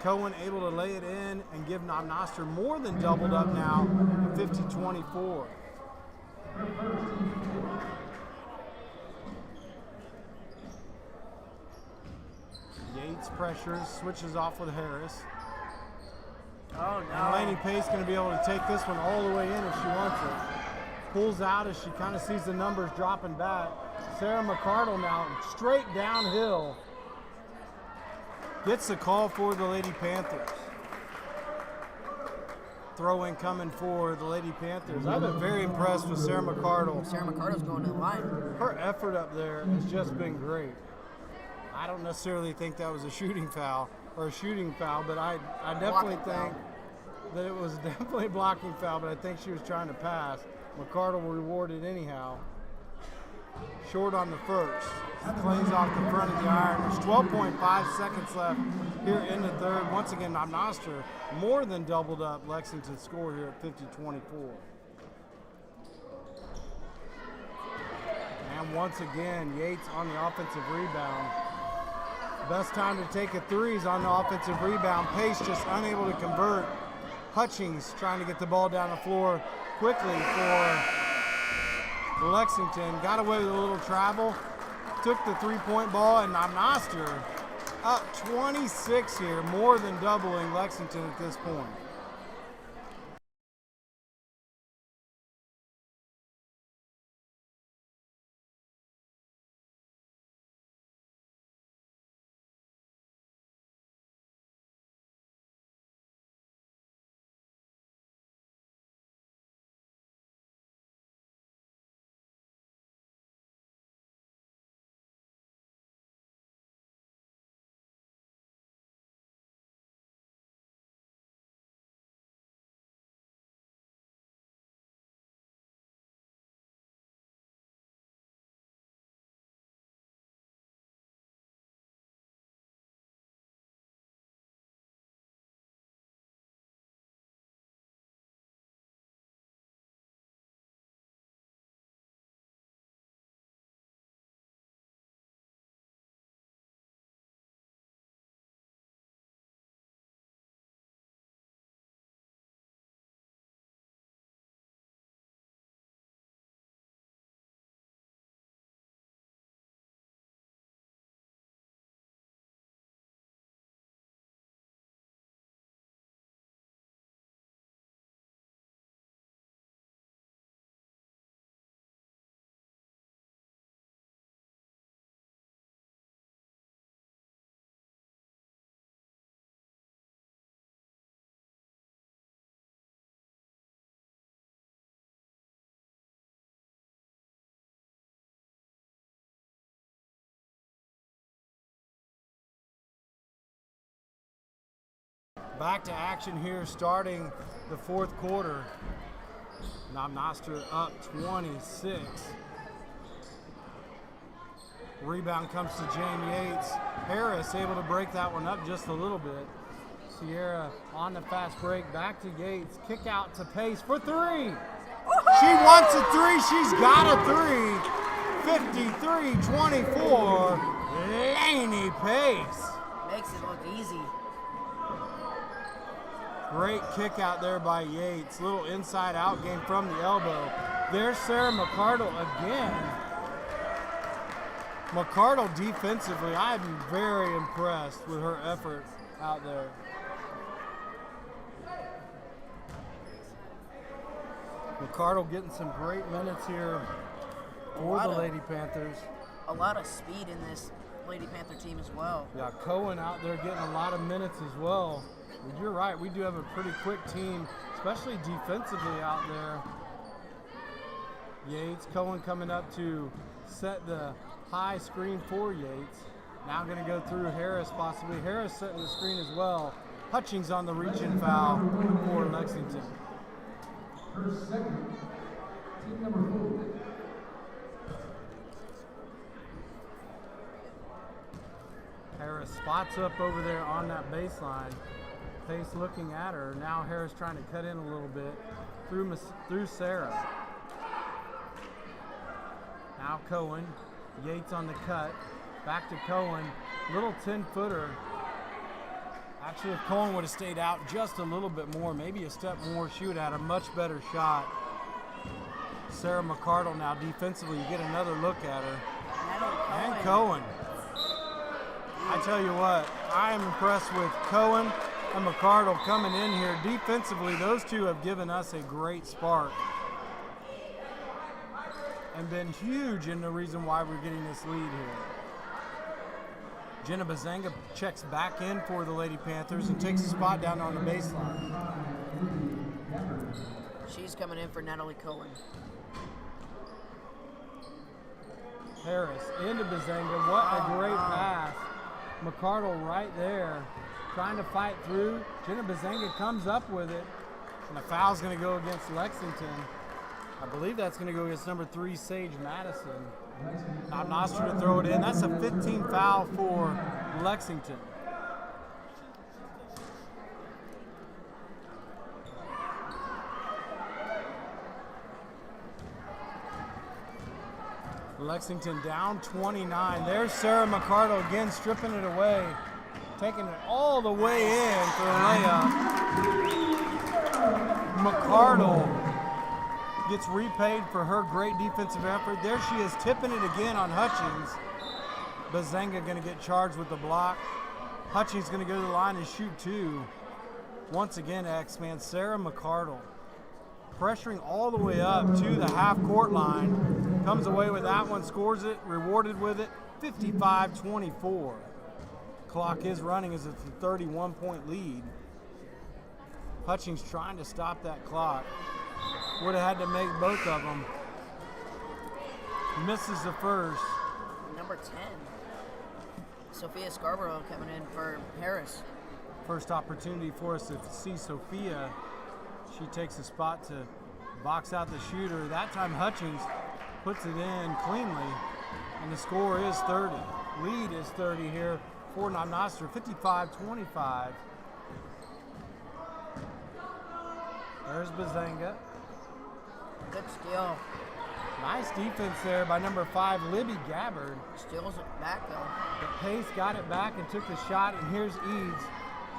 Cohen able to lay it in and give Knob Noster more than doubled up now, 50-24. Yates pressures, switches off with Harris. Oh no. And Laney Pace going to be able to take this one all the way in if she wants it. Pulls out as she kind of sees the numbers dropping back. Sarah McCardle now straight downhill. Gets the call for the Lady Panthers. Throw-in coming for the Lady Panthers. I've been very impressed with Sarah McCardle. Sarah McCardle's going to the line. Her effort up there has just been great. I don't necessarily think that was a shooting foul, but I definitely think that it was definitely a blocking foul, but I think she was trying to pass. McCardle rewarded anyhow. Short on the first. Cleans off the front of the iron. There's 12.5 seconds left here in the third. Once again, Knob Noster more than doubled up Lexington's score here at 50-24. And once again, Yates on the offensive rebound. Best time to take a three is on the offensive rebound. Pace just unable to convert. Hutchings trying to get the ball down the floor quickly for Lexington. Got away with a little travel. Took the three-point ball, and Knob Noster up 26 here, more than doubling Lexington at this point. Back to action here starting the fourth quarter. Knob Noster up 26. Rebound comes to Jane Yates. Harris able to break that one up just a little bit. Sierra on the fast break, back to Yates. Kick out to Pace for three. She wants a three, she's got a three. 53-24, Laney Pace. Makes it look easy. Great kick out there by Yates. Little inside out game from the elbow. There's Sarah McCardle again. McCardle defensively, I'm very impressed with her effort out there. McCardle getting some great minutes here for the Lady Panthers. A lot of speed in this Lady Panther team as well. Yeah, Cohen out there getting a lot of minutes as well. But you're right, we do have a pretty quick team, especially defensively out there. Yates, Cohen coming up to set the high screen for Yates. Now going to go through Harris possibly. Harris setting the screen as well. Hutchings on the reach-in foul for Lexington. Her second, team number 4. Harris spots up over there on that baseline. Pace looking at her. Now Harris trying to cut in a little bit through Sarah. Now Cohen. Yates on the cut. Back to Cohen. Little 10-footer. Actually, if Cohen would have stayed out just a little bit more, maybe a step more, she would have had a much better shot. Sarah McCardle now defensively, you get another look at her. And Cohen. I tell you what, I am impressed with Cohen and McCardle coming in here. Defensively, those two have given us a great spark and been huge in the reason why we're getting this lead here. Jenna Bazanga checks back in for the Lady Panthers and takes a spot down on the baseline. She's coming in for Natalie Cohen. Harris into Bazanga. What a great pass. McCardle right there trying to fight through. Jenna Bazanga comes up with it. And the foul's going to go against Lexington. I believe that's going to go against number 3, Sage Madison. Knob Noster to throw it in. That's a 15 foul for Lexington. Lexington down 29. There's Sarah McCardle again stripping it away. Taking it all the way in for a layup. McCardle gets repaid for her great defensive effort. There she is, tipping it again on Hutchings. Bazanga going to get charged with the block. Hutchings going to go to the line and shoot 2. Once again, X-Man, Sarah McCardle pressuring all the way up to the half-court line. Comes away with that one, scores it, rewarded with it, 55-24. Clock is running as it's a 31-point lead. Hutchings trying to stop that clock. Would have had to make both of them. Misses the first. Number 10, Sophia Scarborough coming in for Harris. First opportunity for us to see Sophia. She takes a spot to box out the shooter. That time Hutchings puts it in cleanly, and the score is 30. Lead is 30 here for Knob Noster, 55-25. There's Bazanga. Good steal. Nice defense there by number 5, Libby Gabbard. Steals it back though. But Pace got it back and took the shot, and here's Eads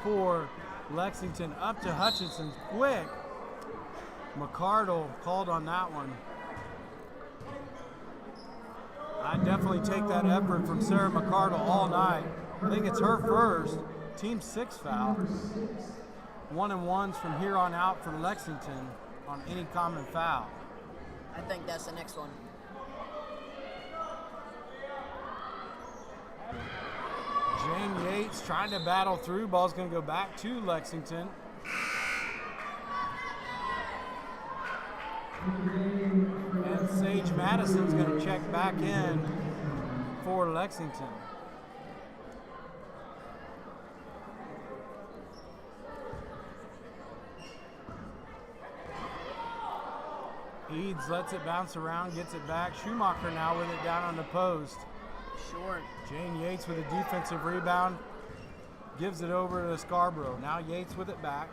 for Lexington up to Hutchinson quick. McCardle called on that one. I definitely take that effort from Sarah McCardle all night. I think it's her first, team 6 foul. 1-and-1s from here on out for Lexington on any common foul. I think that's the next one. Jane Yates trying to battle through. Ball's going to go back to Lexington. And Sage Madison's going to check back in for Lexington. Eads lets it bounce around, gets it back. Schumacher now with it down on the post. Short. Jane Yates with a defensive rebound. Gives it over to Scarborough. Now Yates with it back.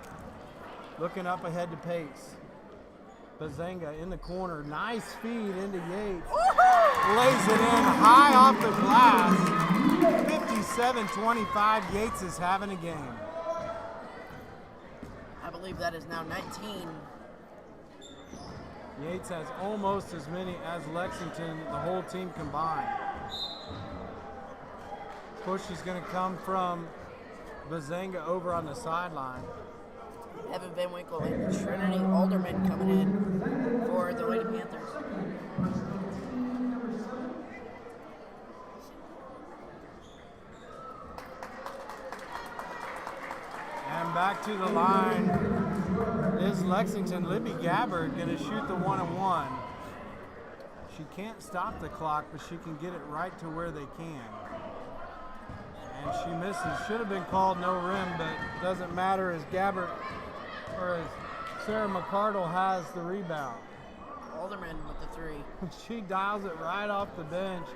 Looking up ahead to Pace. Bazenga in the corner. Nice feed into Yates. Lays it in high off the glass. 57-25. Yates is having a game. I believe that is now 19. Yates has almost as many as Lexington, the whole team combined. Push is going to come from Bazenga over on the sideline. Evan Van Winkle and Trinity Alderman coming in for the Lady Panthers. And back to the line is Lexington. Libby Gabbard going to shoot the 1-and-1. She can't stop the clock, but she can get it right to where they can. And she misses. Should have been called no rim, but doesn't matter as Gabbard or as Sarah McCardle has the rebound. Alderman with the three. She dials it right off the bench.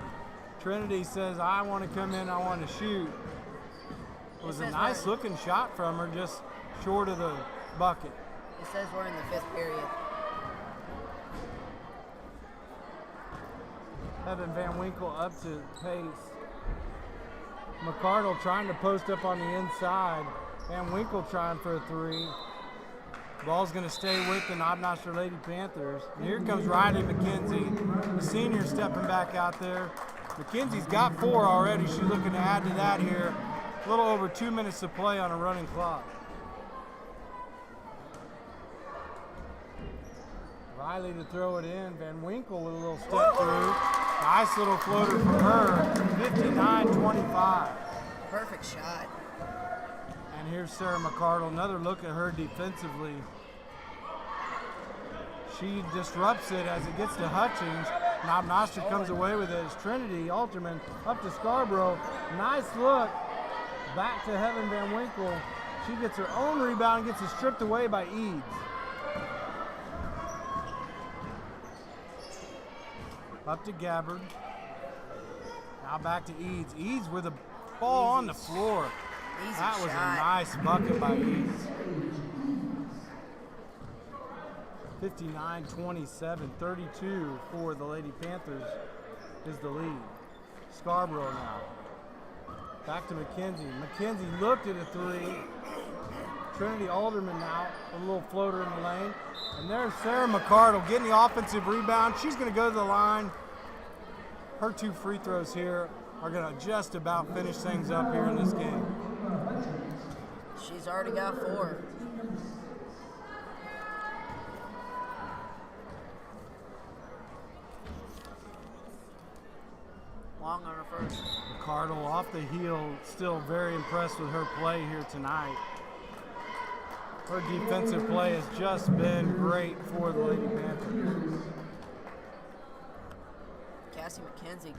Trinity says, I want to come in, I want to shoot. It was a nice looking shot from her, just short of the bucket. It says we're in the 5th period. Evan Van Winkle up to Pace. McCardle trying to post up on the inside. Van Winkle trying for a three. Ball's going to stay with the Knob Noster Lady Panthers. And here comes Riley McKenzie, the senior, stepping back out there. McKenzie's got 4 already. She's looking to add to that here. A little over 2 minutes to play on a running clock. Riley to throw it in. Van Winkle with a little step through. Nice little floater from her. 59-25. Perfect shot. And here's Sarah McCardle. Another look at her defensively. She disrupts it as it gets to Hutchings. Knob Noster comes away with it as Trinity Alterman up to Scarborough. Nice look. Back to Heaven Van Winkle. She gets her own rebound, gets it stripped away by Eads. Up to Gabbard. Now back to Eads. Eads with the ball on the floor. Easy That was shot. a nice bucket by Eads. 59-27, 32 for the Lady Panthers is the lead. Scarborough now. Back to McKenzie. McKenzie looked at a three. Trinity Alderman now, a little floater in the lane. And there's Sarah McCardle getting the offensive rebound. She's going to go to the line. Her 2 free throws here are going to just about finish things up here in this game. She's already got 4. Long on her first. McCardle off the heel, still very impressed with her play here tonight. Her defensive play has just been great for the Lady Panthers. Cassie McKenzie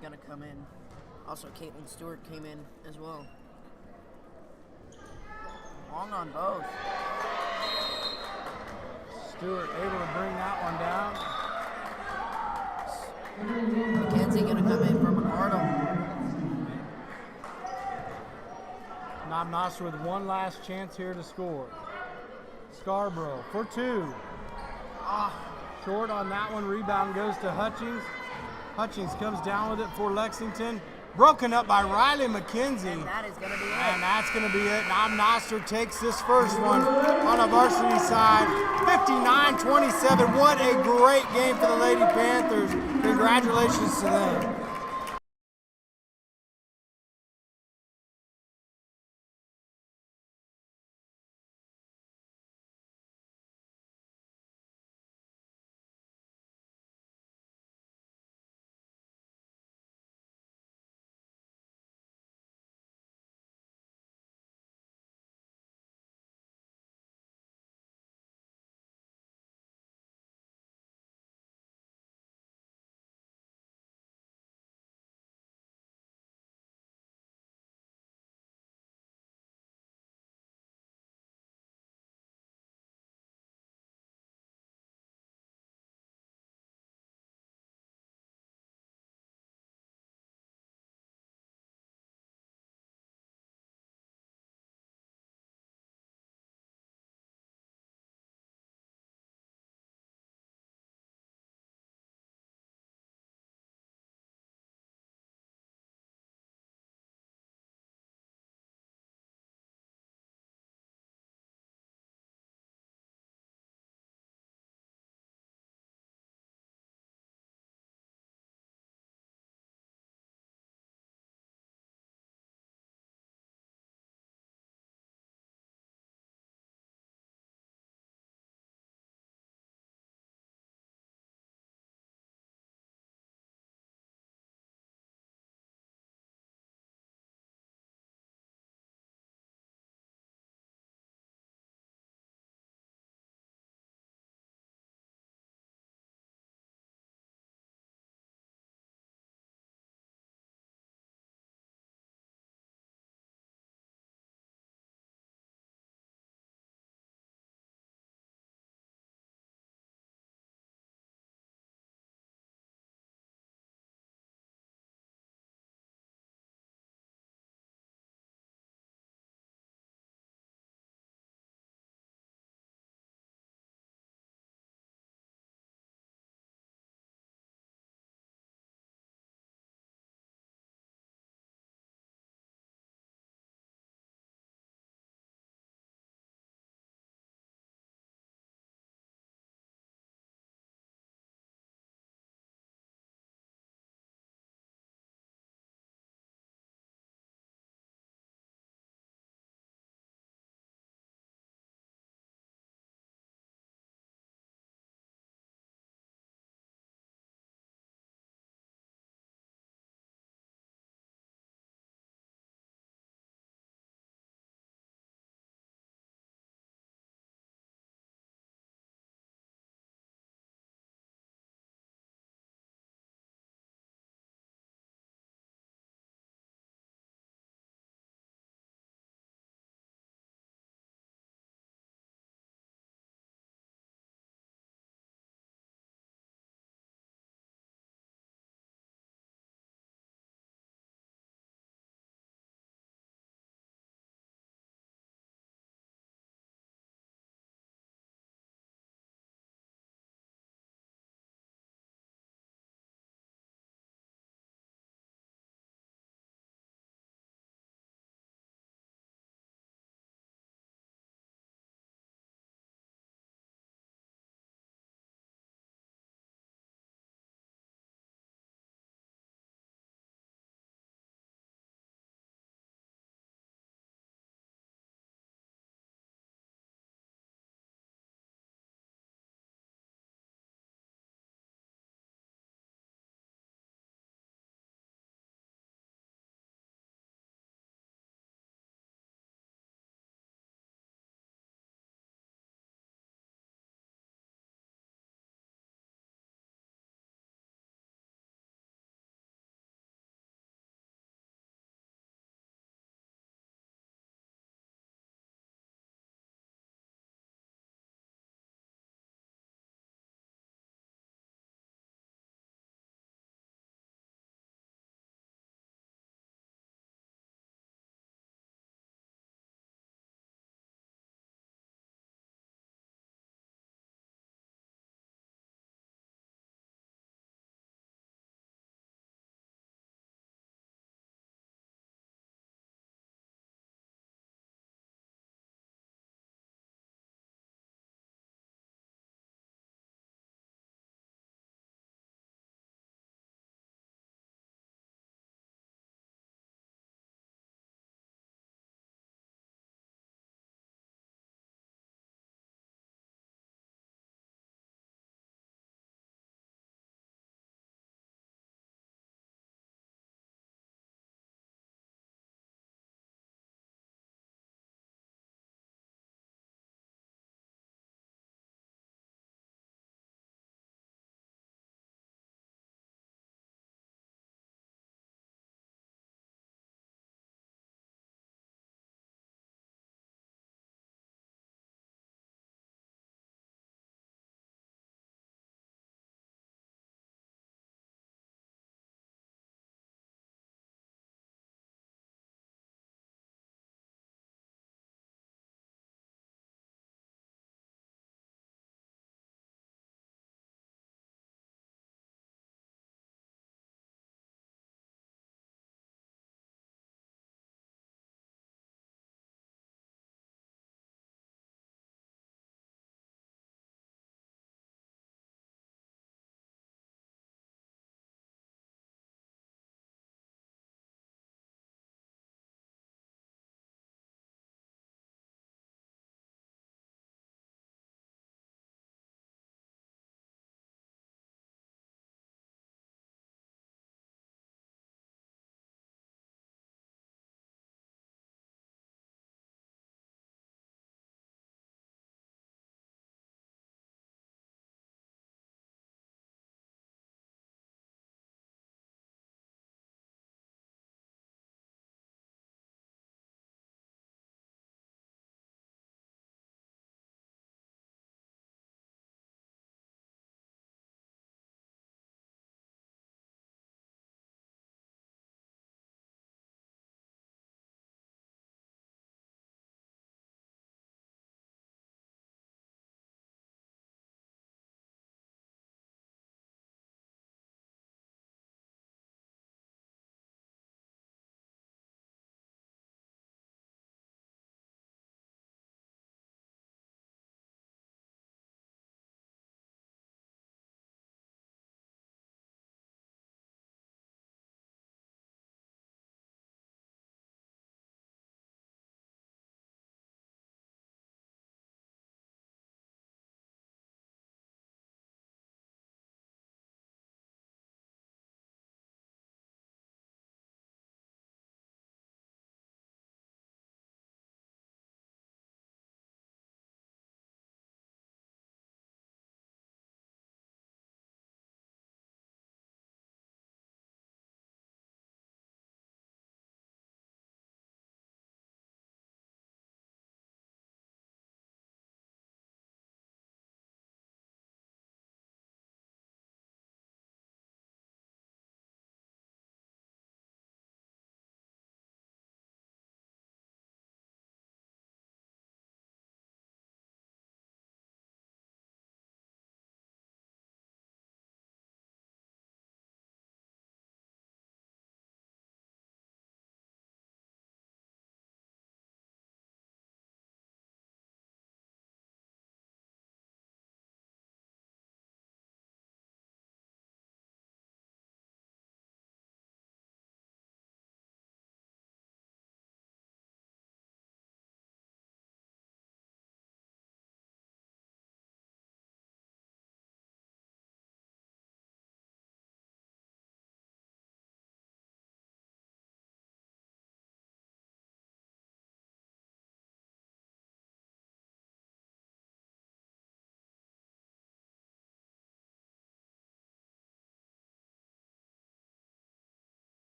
gonna come in. Also, Caitlin Stewart came in as well. Long on both. Stewart able to bring that one down. McKenzie gonna come in for McCardle. Knob Noster with one last chance here to score. Scarborough for 2. Short on that one. Rebound goes to Hutchings. Hutchings comes down with it for Lexington. Broken up by Riley McKenzie. And that is gonna be it. And that's going to be it. Knob Noster takes this first one on a varsity side. 59-27. What a great game for the Lady Panthers. Congratulations to them.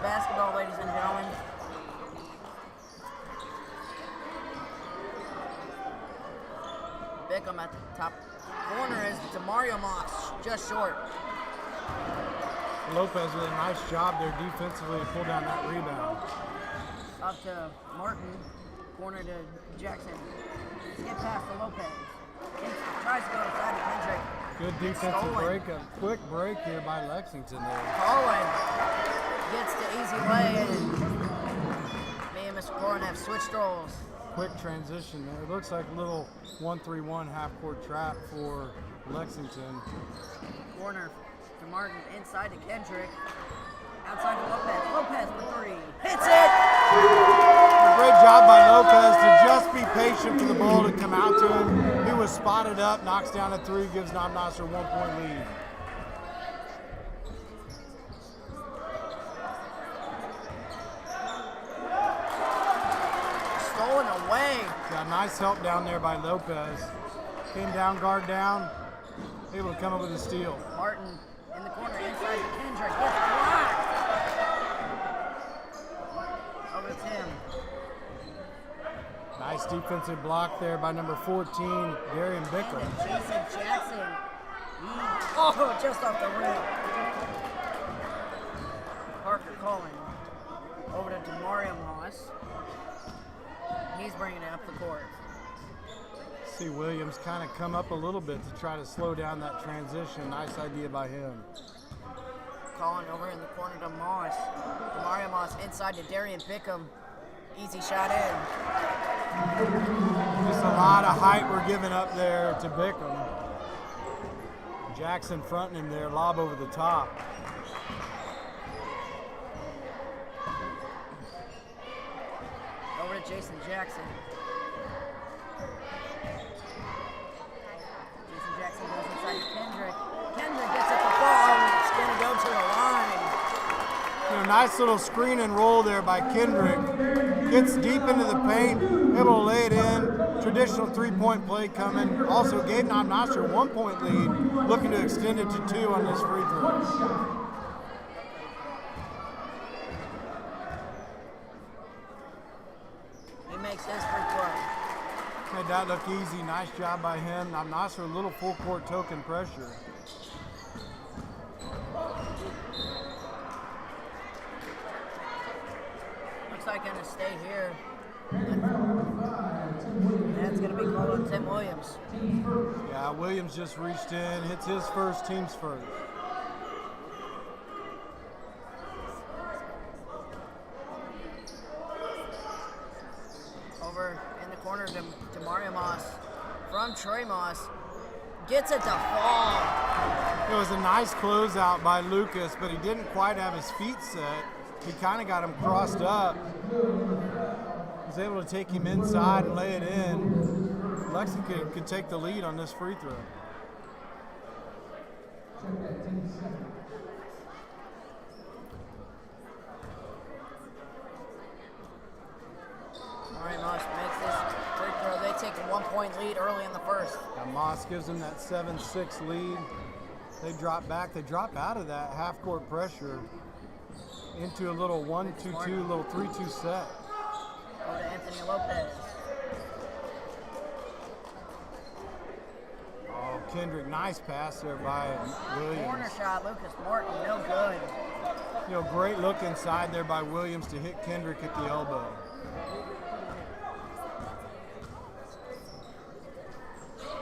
basketball, ladies and gentlemen. Bickham at the top corner is Demario Moss, just short. Lopez with a nice job there defensively to pull down that rebound. Up to Martin, corner to Jackson. Skip pass to Lopez. Tries to go inside to Kendrick. Good defensive break, a quick break here by Lexington there. Carlin gets the easy lay, and me and Mr. Corrin have switched roles. Quick transition there. It looks like a little 1-3-1 half-court trap for Lexington. Corner to Martin, inside to Kendrick. Outside to Lopez. Lopez for three. Hits it! A great job by Lopez to just be patient for the ball to come out to him. He was spotted up, knocks down a three, gives Knob Noster a 1-point lead. Stolen away. Got nice help down there by Lopez. Came down, guard down, able to come up with a steal. Martin in the corner, inside to Kendrick. Gets blocked. Over to Tim. Nice defensive block there by number 14, Darian Bickham. And Jason Jackson. Oh, just off the rim. Parker calling. Over to Demario Moss. He's bringing it up the court. See Williams kind of come up a little bit to try to slow down that transition. Nice idea by him. Calling over in the corner to Moss. Demario Moss inside to Darian Bickham. Easy shot in. Just a lot of height we're giving up there to Bickham. Jackson fronting him there, lob over the top. Over to Jason Jackson. Jason Jackson goes inside to Kendrick. Kendrick gets at the ball. It's going to go to the line. You know, nice little screen and roll there by Kendrick. Gets deep into the paint, able to lay it in. Traditional three-point play coming. Also gave Knob Noster a 1-point lead. Looking to extend it to 2 on this free throw. He makes his free throw. Made that look easy. Nice job by him. Knob Noster a little full court token pressure. Looks like going to stay here. That's going to be called on Tim Williams. Yeah, Williams just reached in, hits his first, team's first. Over in the corner to Demario Moss. From Trey Moss. Gets it to fall. It was a nice closeout by Lucas, but he didn't quite have his feet set. He kind of got him crossed up. Was able to take him inside and lay it in. Lexington could take the lead on this free throw. All right, Moss makes this free throw. They take a 1-point lead early in the first. Now Moss gives them that 7-6 lead. They drop back. They drop out of that half-court pressure into a little 1-2-2, little 3-2 set. Over to Anthony Lopez. Oh, Kendrick, nice pass there by Williams. Corner shot, Lucas Martin, no good. You know, great look inside there by Williams to hit Kendrick at the elbow.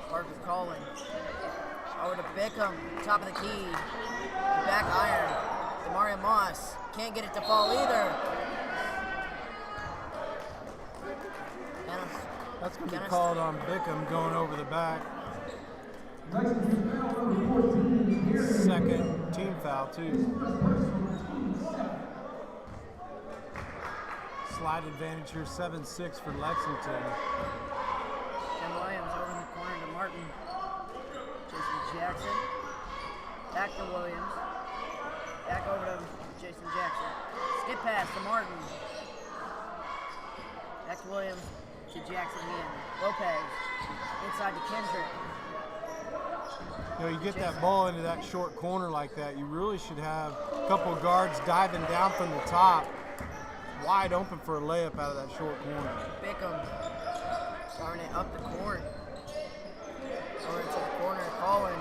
Parker calling. Over to Bickham, top of the key. Back iron. Demario Moss can't get it to fall either. That's going to be called on Bickham going over the back. Second team foul, too. Slide advantage here, 7-6 for Lexington. Tim Williams over in the corner to Martin. Jason Jackson. Back to Williams. Back over to Jason Jackson. Skip pass to Martin. Back to Williams. To Jackson again. Lopez. Inside to Kendrick. You know, you get that ball into that short corner like that, you really should have couple guards diving down from the top. Wide open for a layup out of that short corner. Bickham throwing it up the court. Over into the corner, Colin.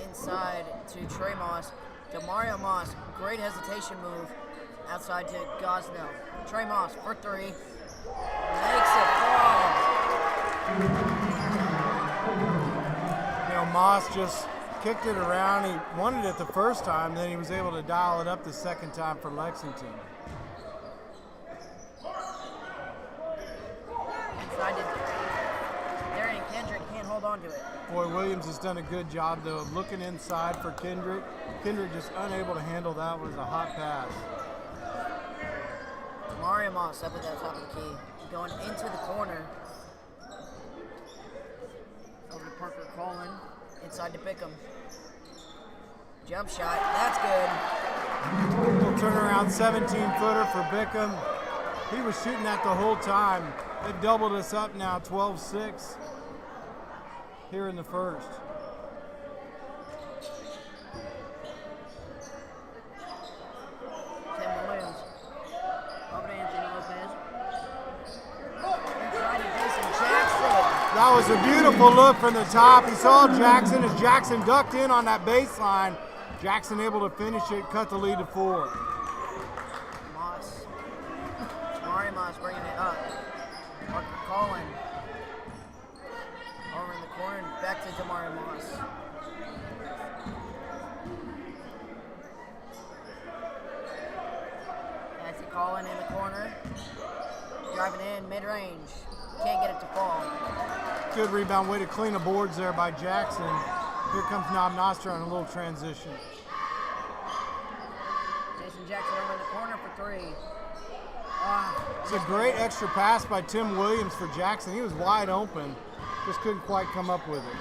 Inside to Trey Moss. Demario Moss, great hesitation move. Outside to Gosnell. Trey Moss for three. Makes it fall. You know, Moss just kicked it around. He wanted it the first time, then he was able to dial it up the second time for Lexington. Inside to Darian Kendrick, can't hold on to it. Boy, Williams has done a good job, though, of looking inside for Kendrick. Kendrick just unable to handle that. Was a hot pass. Mario Moss up at the top of the key. Going into the corner. Over to Parker Colin. Inside to Bickham. Jump shot. That's good. Little turnaround 17-footer for Bickham. He was shooting that the whole time. They've doubled us up now, 12-6 here in the first. Tim Williams. Over to Anthony Lopez. Inside to Jason Jackson. That was a beautiful look from the top. He saw Jackson as Jackson ducked in on that baseline. Jackson able to finish it, cut the lead to 4. Moss. Mario Moss bringing it up. Parker Colin. Over in the corner, back to Demario Moss. That's it, Colin in the corner. Driving in, mid-range. Can't get it to fall. Good rebound, way to clean the boards there by Jackson. Here comes Knob Noster on a little transition. Jason Jackson over in the corner for three. It's a great extra pass by Tim Williams for Jackson. He was wide open, just couldn't quite come up with it.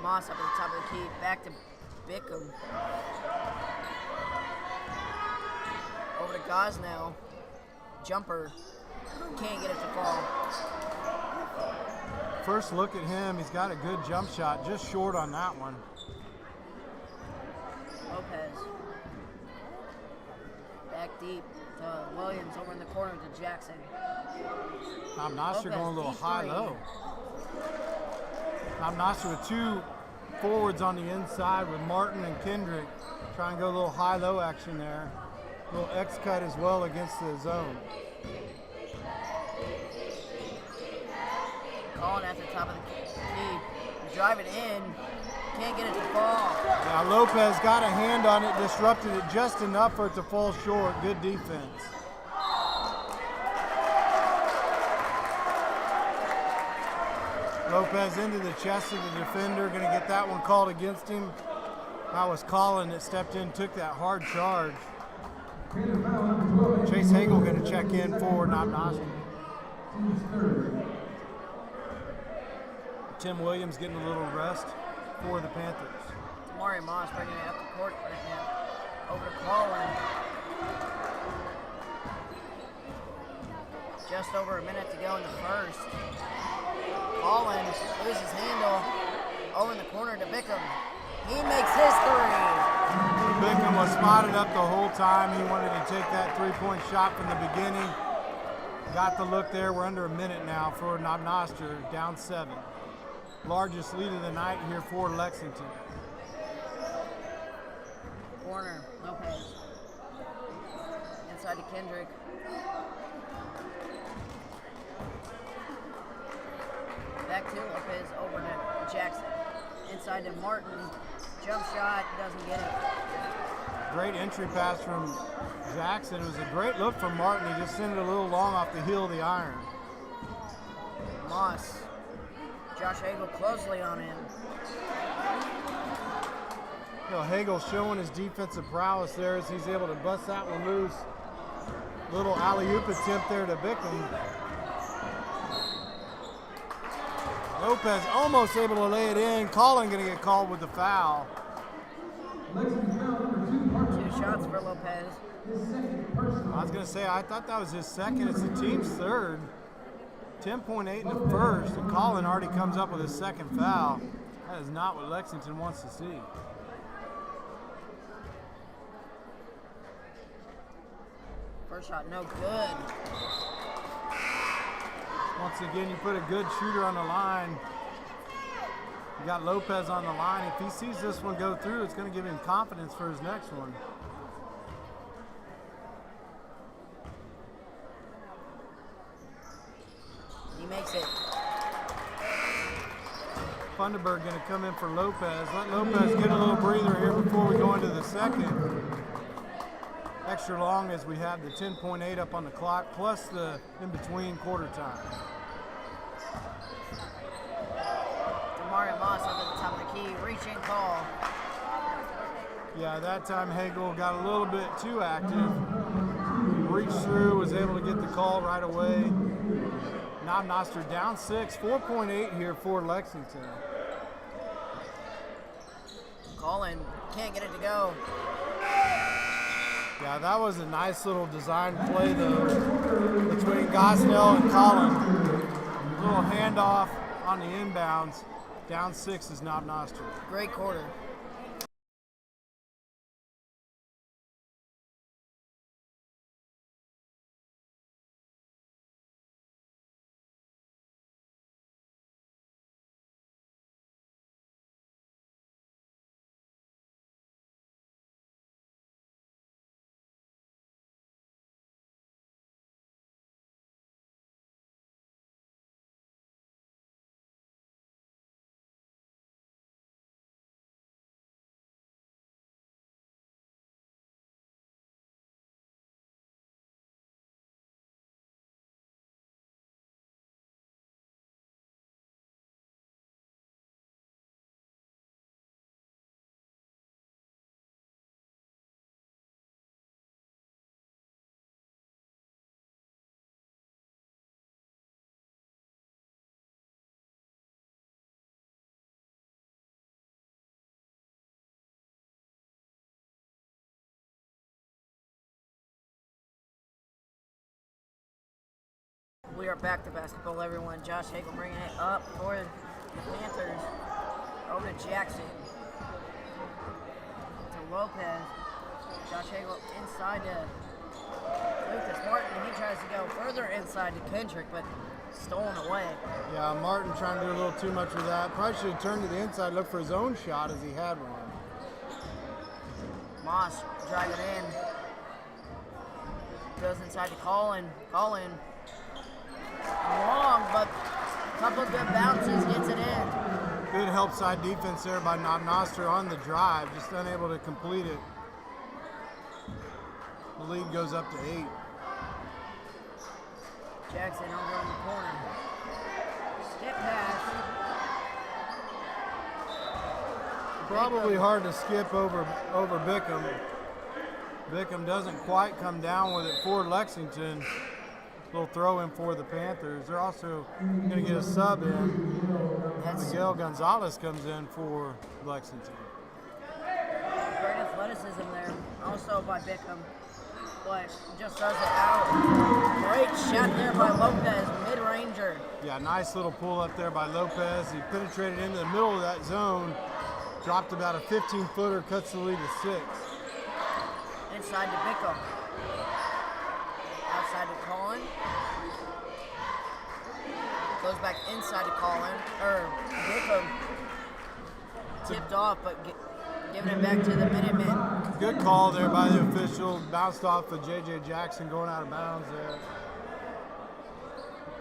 Moss up at the top of the key, back to Bickham. Over to Gosnell. Jumper. Can't get it to fall. First look at him, he's got a good jump shot, just short on that one. Lopez. Back deep to Williams over in the corner to Jackson. Knob Noster Lopez, going a little deep high-low. Knob Noster with two forwards on the inside with Martin and Kendrick. Try and go a little high-low action there. A little X-cut as well against the zone. Colin at the top of the key. Driving in. Can't get it to fall. Now Lopez got a hand on it, disrupted it just enough for it to fall short. Good defense. Lopez into the chest of the defender, going to get that one called against him. That was Colin that stepped in, took that hard charge. Chase Hagel going to check in for Knob Noster. Tim Williams getting a little rest for the Panthers. Mario Moss bringing it up the court right now. Over to Colin. Just over a minute to go in the first. Colin loses handle. Over in the corner to Bickham. He makes his three. Bickham was spotted up the whole time. He wanted to take that three-point shot from the beginning. Got the look there. We're under a minute now for Knob Noster, down 7. Largest lead of the night here for Lexington. Corner, Lopez. Inside to Kendrick. Back to Lopez, over to Jackson. Inside to Martin. Jump shot, doesn't get it. Great entry pass from Jackson. It was a great look from Martin. He just sent it a little long off the heel of the iron. Moss. Josh Hagel closely on him. You know, Hagel showing his defensive prowess there as he's able to bust that one loose. Little alley-oop attempt there to Bickham. Lopez almost able to lay it in. Colin going to get called with the foul. 2 shots for Lopez. I was going to say, I thought that was his second. It's the team's third. 10.8 in the first, and Colin already comes up with his second foul. That is not what Lexington wants to see. First shot, no good. Once again, you put a good shooter on the line. You got Lopez on the line. If he sees this one go through, it's going to give him confidence for his next one. He makes it. Funderburg going to come in for Lopez. Let Lopez get a little breather here before we go into the second. Extra long as we have the 10.8 up on the clock, plus the in-between quarter time. Mario Moss up at the top of the key, reaching call. Yeah, that time Hagel got a little bit too active. Reached through, was able to get the call right away. Knob Noster down 6, 4.8 here for Lexington. Colin can't get it to go. Yeah, that was a nice little design play though between Gosnell and Colin. A little handoff on the inbounds. Down 6 is Knob Noster. Great quarter. We are back to basketball, everyone. Josh Hagel bringing it up for the Panthers. Over to Jackson. To Lopez. Josh Hagel inside to Lucas Martin. He tries to go further inside to Kendrick, but stolen away. Yeah, Martin trying to do a little too much with that. Probably should have turned to the inside, look for his own shot as he had one. Moss driving in. Goes inside to Colin. Colin. Long, but a couple good bounces, gets it in. Good help side defense there by Knob Noster on the drive, just unable to complete it. The lead goes up to 8. Jackson over in the corner. Skip pass. Probably hard to skip over Bickham. Bickham doesn't quite come down with it for Lexington. Little throw in for the Panthers. They're also going to get a sub in. Miguel Gonzalez comes in for Lexington. Great athleticism there, also by Bickham, but just does it out. Great shot there by Lopez, mid-ranger. Yeah, nice little pull up there by Lopez. He penetrated into the middle of that zone, dropped about a 15-footer, cuts the lead to 6. Inside to Bickham. Outside to Colin. Goes back inside to Colin. Bickham tipped off, but giving it back to the Minutemen. Good call there by the official. Bounced off of J.J. Jackson going out of bounds there.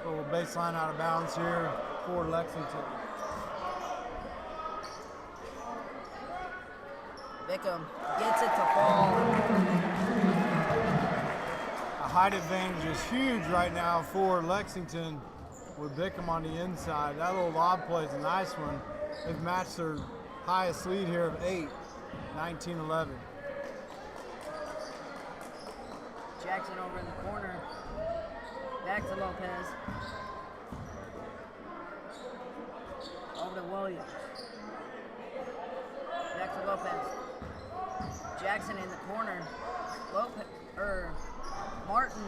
Little baseline out of bounds here for Lexington. Bickham gets it to fall. A height advantage is huge right now for Lexington with Bickham on the inside. That little lob play is a nice one. They've matched their highest lead here of 8, 19-11. Jackson over in the corner. Back to Lopez. Over to Williams. Back to Lopez. Jackson in the corner. Martin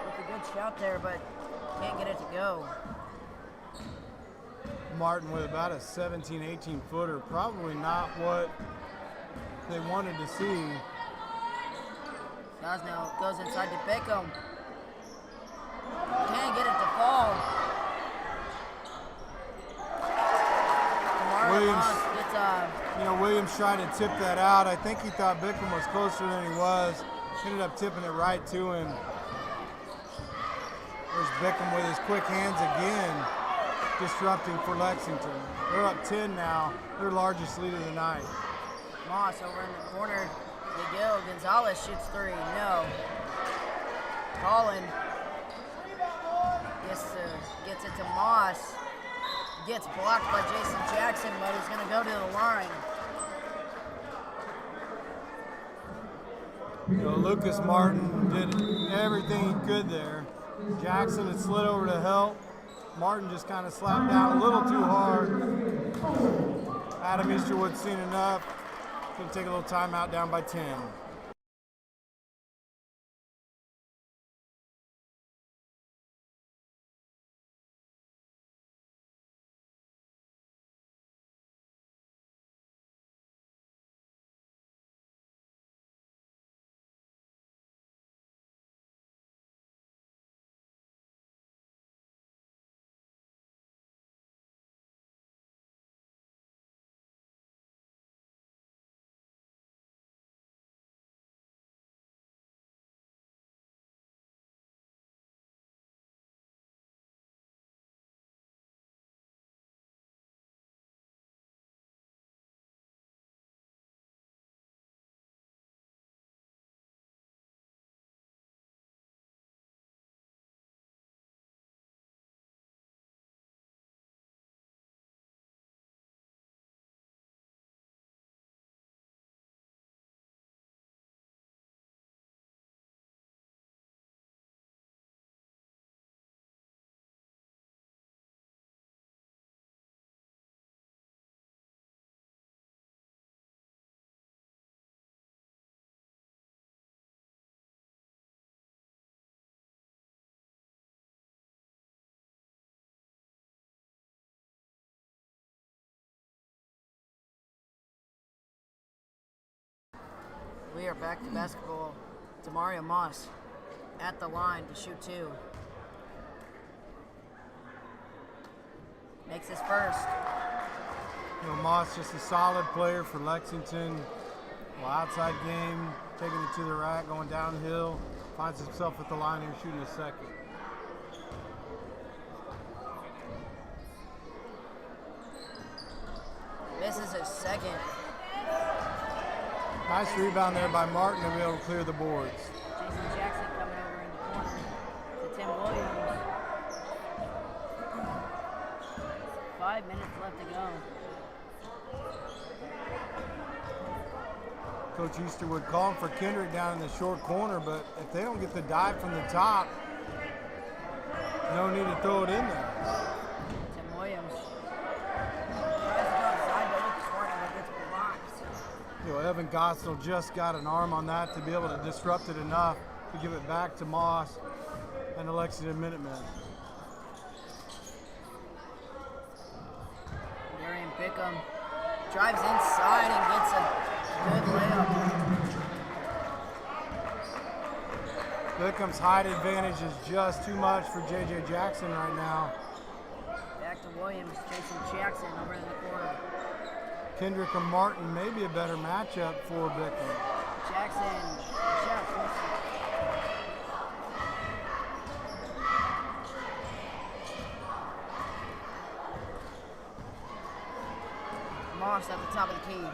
with a good shot there, but can't get it to go. Martin with about a 17, 18-footer. Probably not what they wanted to see. Gosnell goes inside to Bickham. Can't get it to fall. Williams, gets Williams tried to tip that out. I think he thought Bickham was closer than he was. Ended up tipping it right to him. There's Bickham with his quick hands again, disrupting for Lexington. They're up 10 now, their largest lead of the night. Moss over in the corner. Miguel Gonzalez shoots three. No. Collin gets it to Moss. Gets blocked by Jason Jackson, but he's going to go to the line. Lucas Martin did everything he could there. Jackson had slid over to help. Martin just kind of slapped down a little too hard. Adam Easterwood's seen enough. Going to take a little timeout, down by 10. We are back to basketball. Demario Moss at the line to shoot two. Makes his first. Moss just a solid player for Lexington. Outside game, taking it to the rack, going downhill. Finds himself at the line here shooting a second. Misses his second. Nice rebound there by Martin to be able to clear the boards. Jason Jackson coming over in the corner to Tim Williams. 5 minutes left to go. Coach Easterwood calling for Kendrick down in the short corner, but if they don't get the dive from the top, no need to throw it in there. Tim Williams tries to go outside, but looks short and it gets blocked. Evan Gosnell just got an arm on that to be able to disrupt it enough to give it back to Moss and the Lexington Minutemen. Darian Bickham drives inside and gets a good layup. Bickham's height advantage is just too much for J.J. Jackson right now. Back to Williams, Jason Jackson over in the corner. Kendrick and Martin may be a better matchup for Bickham. Jackson. Moss at the top of the key.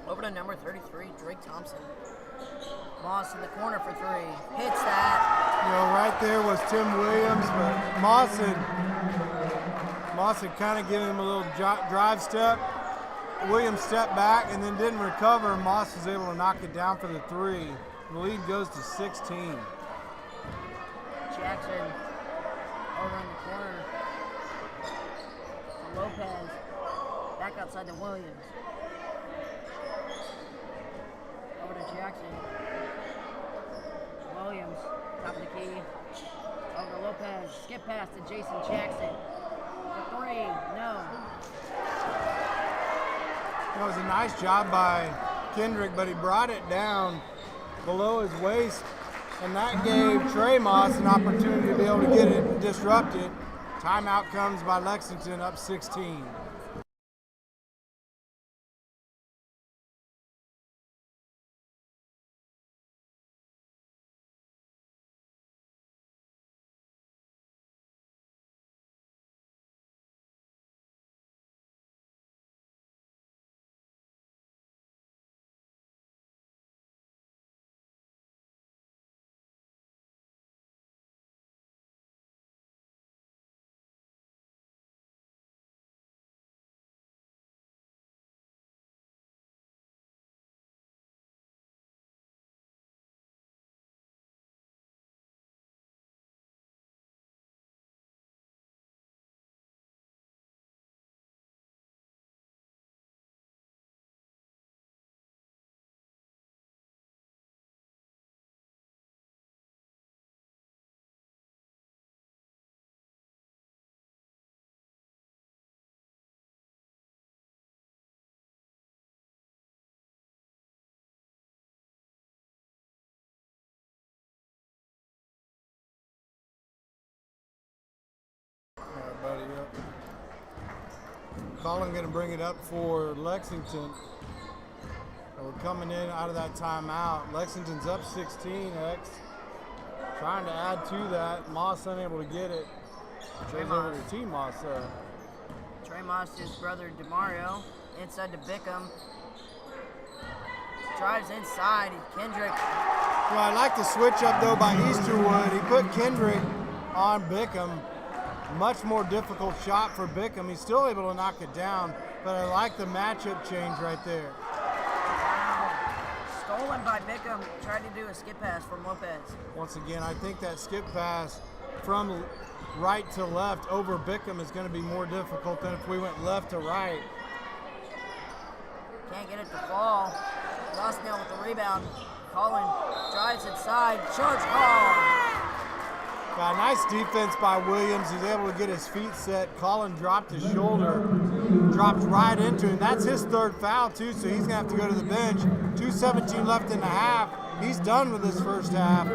Over to number 33, Drake Thompson. Moss in the corner for three. Hits that. Right there was Tim Williams, but Moss had kind of given him a little drive step. Williams stepped back and then didn't recover. Moss was able to knock it down for the three. The lead goes to 16. Jackson over in the corner to Lopez. Back outside to Williams. Over to Jackson. Williams, top of the key. Over to Lopez. Skip pass to Jason Jackson. For three, no. It was a nice job by Kendrick, but he brought it down below his waist, and that gave Trey Moss an opportunity to be able to get it disrupted. Timeout comes by Lexington, up 16. Buddy up. Colin going to bring it up for Lexington. We're coming in out of that timeout. Lexington's up 16-X. Trying to add to that. Moss unable to get it. Trey's over to T. Moss there. Trey Moss, his brother DeMario, inside to Bickham. Drives inside. Kendrick. Well, I like the switch up though by Easterwood. He put Kendrick on Bickham. Much more difficult shot for Bickham. He's still able to knock it down, but I like the matchup change right there. Stolen by Bickham. Tried to do a skip pass from Lopez. Once again, I think that skip pass from right to left over Bickham is going to be more difficult than if we went left to right. Can't get it to fall. Gosnell with the rebound. Colin drives inside. Charge call. Yeah, nice defense by Williams. He's able to get his feet set. Colin dropped his shoulder, dropped right into him. That's his third foul too, so he's gonna have to go to the bench. 2:17 left in the half. He's done with this first half.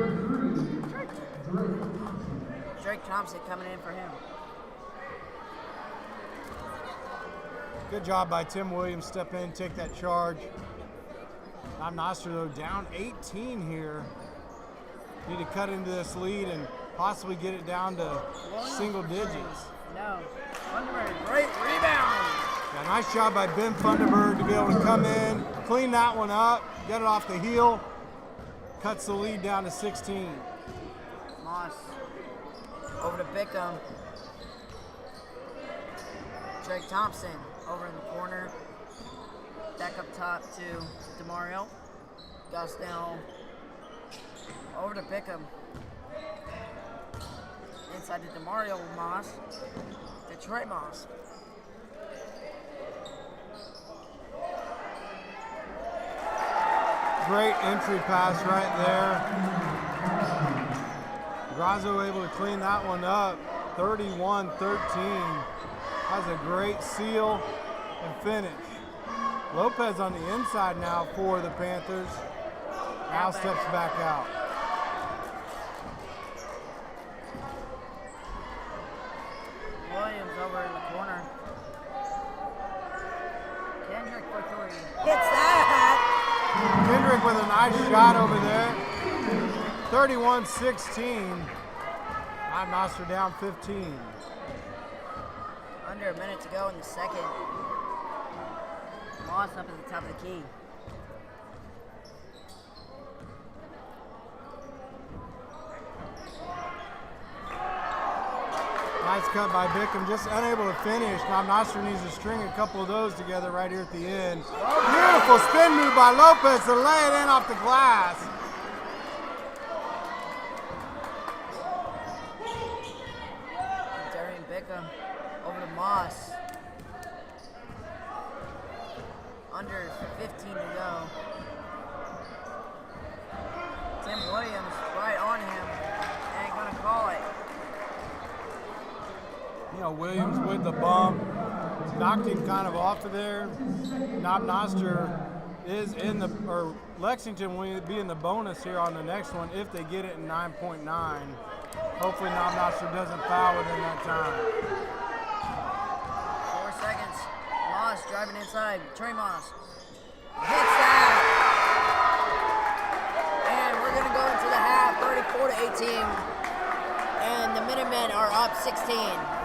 Drake Thompson coming in for him. Good job by Tim Williams. Step in, take that charge. Knob Noster though down 18 here. Need to cut into this lead and possibly get it down to single digits. No. Thunderbird, great rebound. Yeah, nice job by Ben Thunderbird to be able to come in, clean that one up, get it off the heel, cuts the lead down to 16. Moss over to Bickham. Drake Thompson over in the corner. Back up top to DeMario. Gosnell over to Bickham. Inside to DeMario Moss. To Trey Moss. Great entry pass right there. Grazo able to clean that one up. 31-13. Has a great seal and finish. Lopez on the inside now for the Panthers. Now steps back out. Williams over in the corner. Kendrick for three. Hits that! Kendrick with a nice shot over there. 31-16. Knob Noster down 15. Under a minute to go in the second. Moss up at the top of the key. Nice cut by Bickham, just unable to finish. Knob Noster needs to string a couple of those together right here at the end. Beautiful spin move by Lopez to lay it in off the glass. Darian Bickham over to Moss. Under 15 to go. Tim Williams right on him. Ain't gonna call it. You know, Williams with the bump. knocked him kind of off of there. Knob Noster is in the, or Lexington will be in the bonus here on the next one if they get it in 9.9. Hopefully Knob Noster doesn't foul within that time. 4 seconds. Moss driving inside. Trey Moss hits that. And we're going to go into the half, 34-18. And the Minutemen are up 16.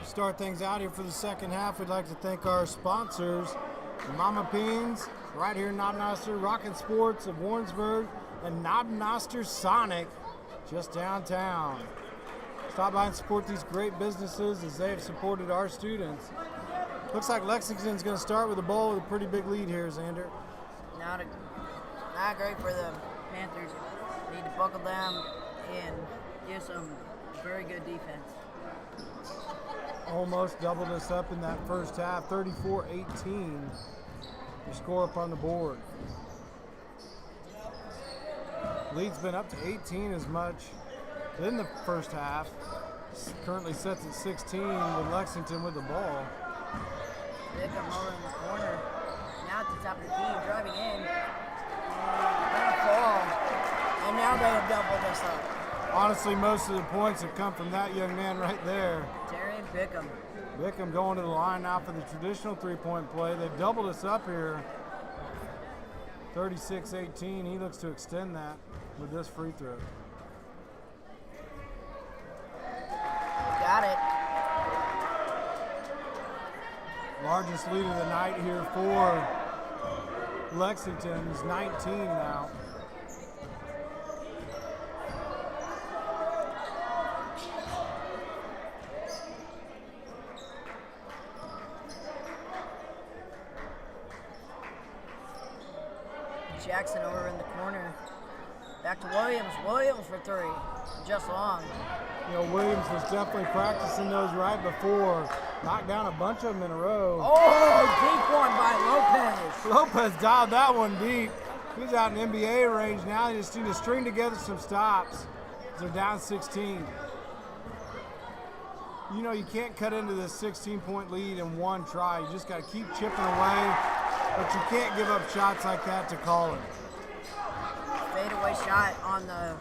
Start things out here for the second half. We'd like to thank our sponsors, Mama Beans, right here in Knob Noster, Rockin' Sports of Warrensburg, and Knob Noster Sonic, just downtown. Stop by and support these great businesses as they have supported our students. Looks like Lexington's going to start with a ball with a pretty big lead here, Xander. Not great for the Panthers. Need to buckle down and do some very good defense. Almost doubled us up in that first half, 34-18. The score up on the board. Lead's been up to 18 as much in the first half. Currently sets at 16 with Lexington with the ball. They come over in the corner. Now at the top of the key, driving in. And fall. And now they have doubled us up. Honestly, most of the points have come from that young man right there. Terry Bickham. Bickham going to the line now for the traditional three-point play. They've doubled us up here. 36-18. He looks to extend that with this free throw. Got it. Largest lead of the night here for Lexington is 19 now. Jackson over in the corner. Back to Williams. Williams for three. Just long. You know, Williams was definitely practicing those right before. Knocked down a bunch of them in a row. Oh, deep one by Lopez. Lopez dialed that one deep. He's out in NBA range now. They just need to string together some stops. They're down 16. You know, you can't cut into this 16-point lead in one try. You just got to keep chipping away, but you can't give up shots like that to call it. Fadeaway shot on the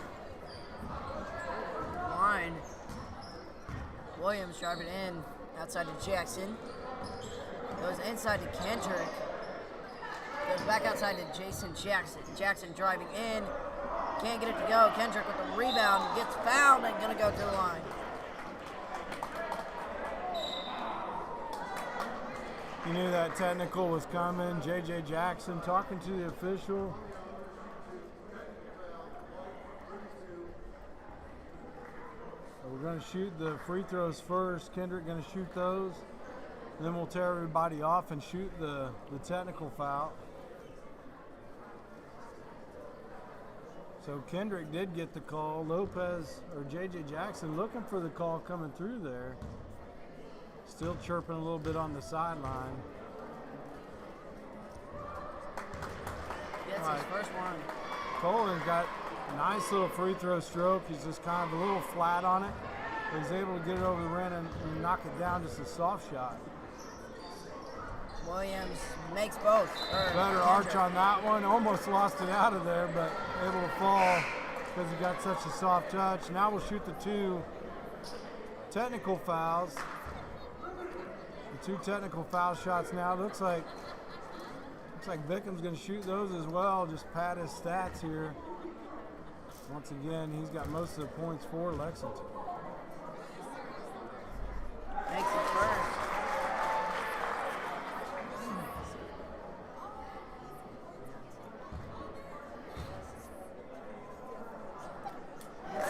line. Williams driving in outside to Jackson. Goes inside to Kendrick. Goes back outside to Jason Jackson. Jackson driving in. Can't get it to go. Kendrick with the rebound. Gets fouled and gonna go to the line. You knew that technical was coming. J.J. Jackson talking to the official. So we're going to shoot the free throws first. Kendrick going to shoot those. Then we'll tear everybody off and shoot the technical foul. So Kendrick did get the call. Lopez or J.J. Jackson looking for the call coming through there. Still chirping a little bit on the sideline. Gets his first one. Colin's got a nice little free throw stroke. He's just kind of a little flat on it. But he's able to get it over the rim and knock it down just a soft shot. Williams makes both. Better arch on that one. Almost lost it out of there, but able to fall because he got such a soft touch. Now we'll shoot the two technical fouls. The two technical foul shots now. Looks like Bickham's going to shoot those as well. Just pad his stats here. Once again, he's got most of the points for Lexington. Makes it first.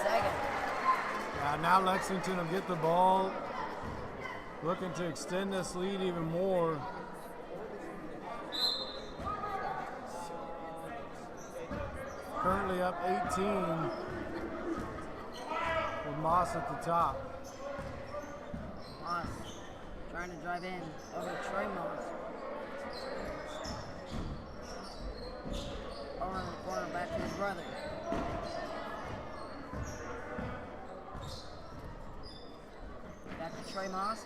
Second. Yeah, now Lexington will get the ball. Looking to extend this lead even more. Currently up 18 with Moss at the top. Moss trying to drive in over to Trey Moss. Over in the corner, back to his brother. Back to Trey Moss.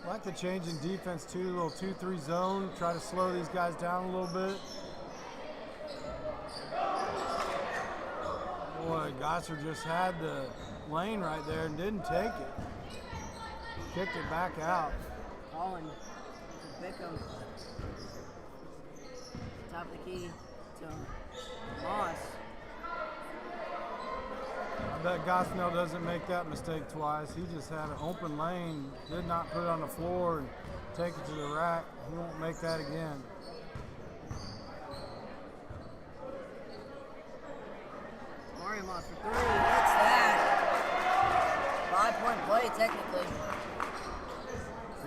I like the change in defense too, a little 2-3 zone, try to slow these guys down a little bit. Boy, Gosser just had the lane right there and didn't take it. Kicked it back out. Colin to Bickham. Top of the key to Moss. I bet Gosnell doesn't make that mistake twice. He just had an open lane, did not put it on the floor and take it to the rack. He won't make that again. Mario Moss for 3. Hits that. 5-point play, technically.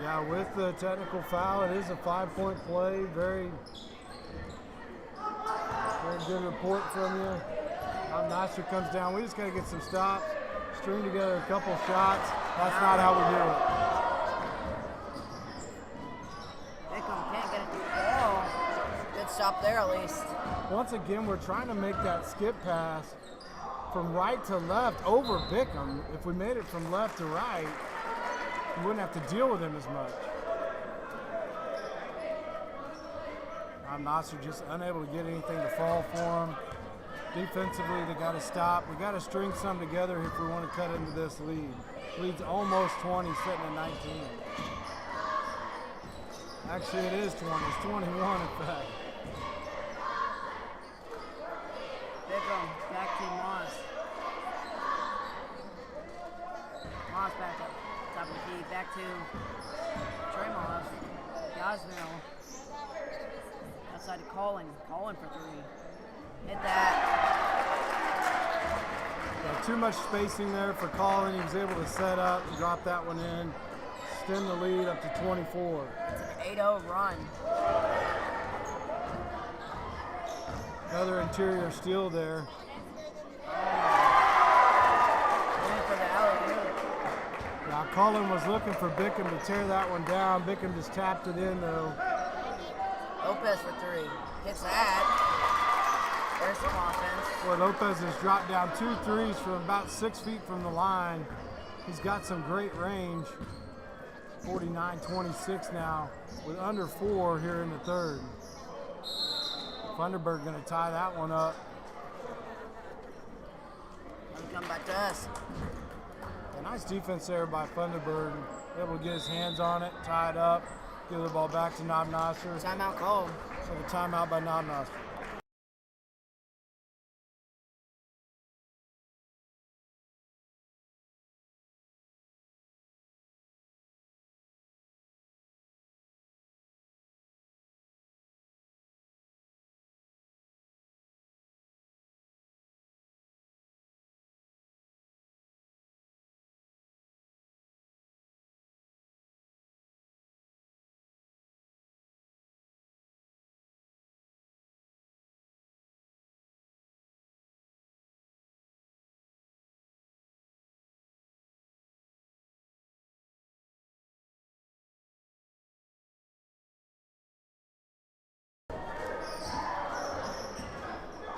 Yeah, with the technical foul, it is a 5-point play. Very good report from you. Knob Noster comes down. We just got to get some stops, string together a couple shots. That's not how we do it. Bickham can't get it to fall. Good stop there, at least. Once again, we're trying to make that skip pass from right to left over Bickham. If we made it from left to right, we wouldn't have to deal with him as much. Knob Noster just unable to get anything to fall for him. Defensively, they got to stop. We got to string some together if we want to cut into this lead. Lead's almost 20, sitting at 19. Actually, it is 20. It's 21 in fact. Bickham back to Moss. Moss back up. Top of the key. Back to Trey Moss. Gosnell. Outside to Colin. Colin for 3. Hit that. Yeah, too much spacing there for Colin. He was able to set up and drop that one in. Extend the lead up to 24. It's an 8-0 run. Another interior steal there. Going for the alley-oop. Now Colin was looking for Bickham to tear that one down. Bickham just tapped it in though. Lopez for 3. Hits that. There's some offense. Boy, Lopez has dropped down 2 threes from about 6 feet from the line. He's got some great range. 49-26 now with under 4 here in the third. Funderburg going to tie that one up. Let him come back to us. A nice defense there by Funderburg. Able to get his hands on it, tie it up, give the ball back to Knob Noster. Timeout called. So the timeout by Knob Noster.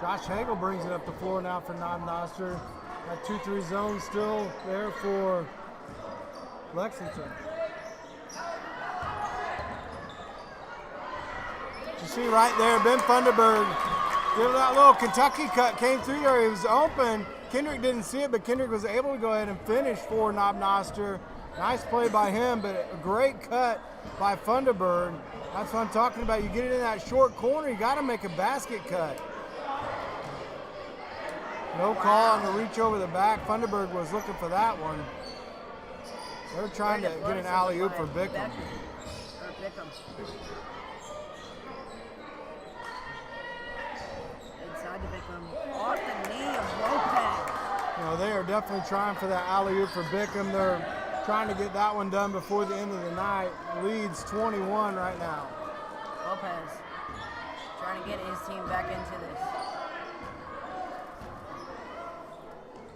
Josh Hagel brings it up the floor now for Knob Noster. That 2-3 zone still there for Lexington. You see right there, Ben Funderburg, give that little Kentucky cut, came through there. He was open. Kendrick didn't see it, but Kendrick was able to go ahead and finish for Knob Noster. Nice play by him, but a great cut by Funderburg. That's what I'm talking about. You get it in that short corner, you got to make a basket cut. No call on the reach over the back. Funderburg was looking for that one. They're trying to get an alley-oop for Bickham. Inside to Bickham. Off the knee of Lopez. You know, they are definitely trying for that alley-oop for Bickham. They're trying to get that one done before the end of the night. Leads 21 right now. Lopez trying to get his team back into this.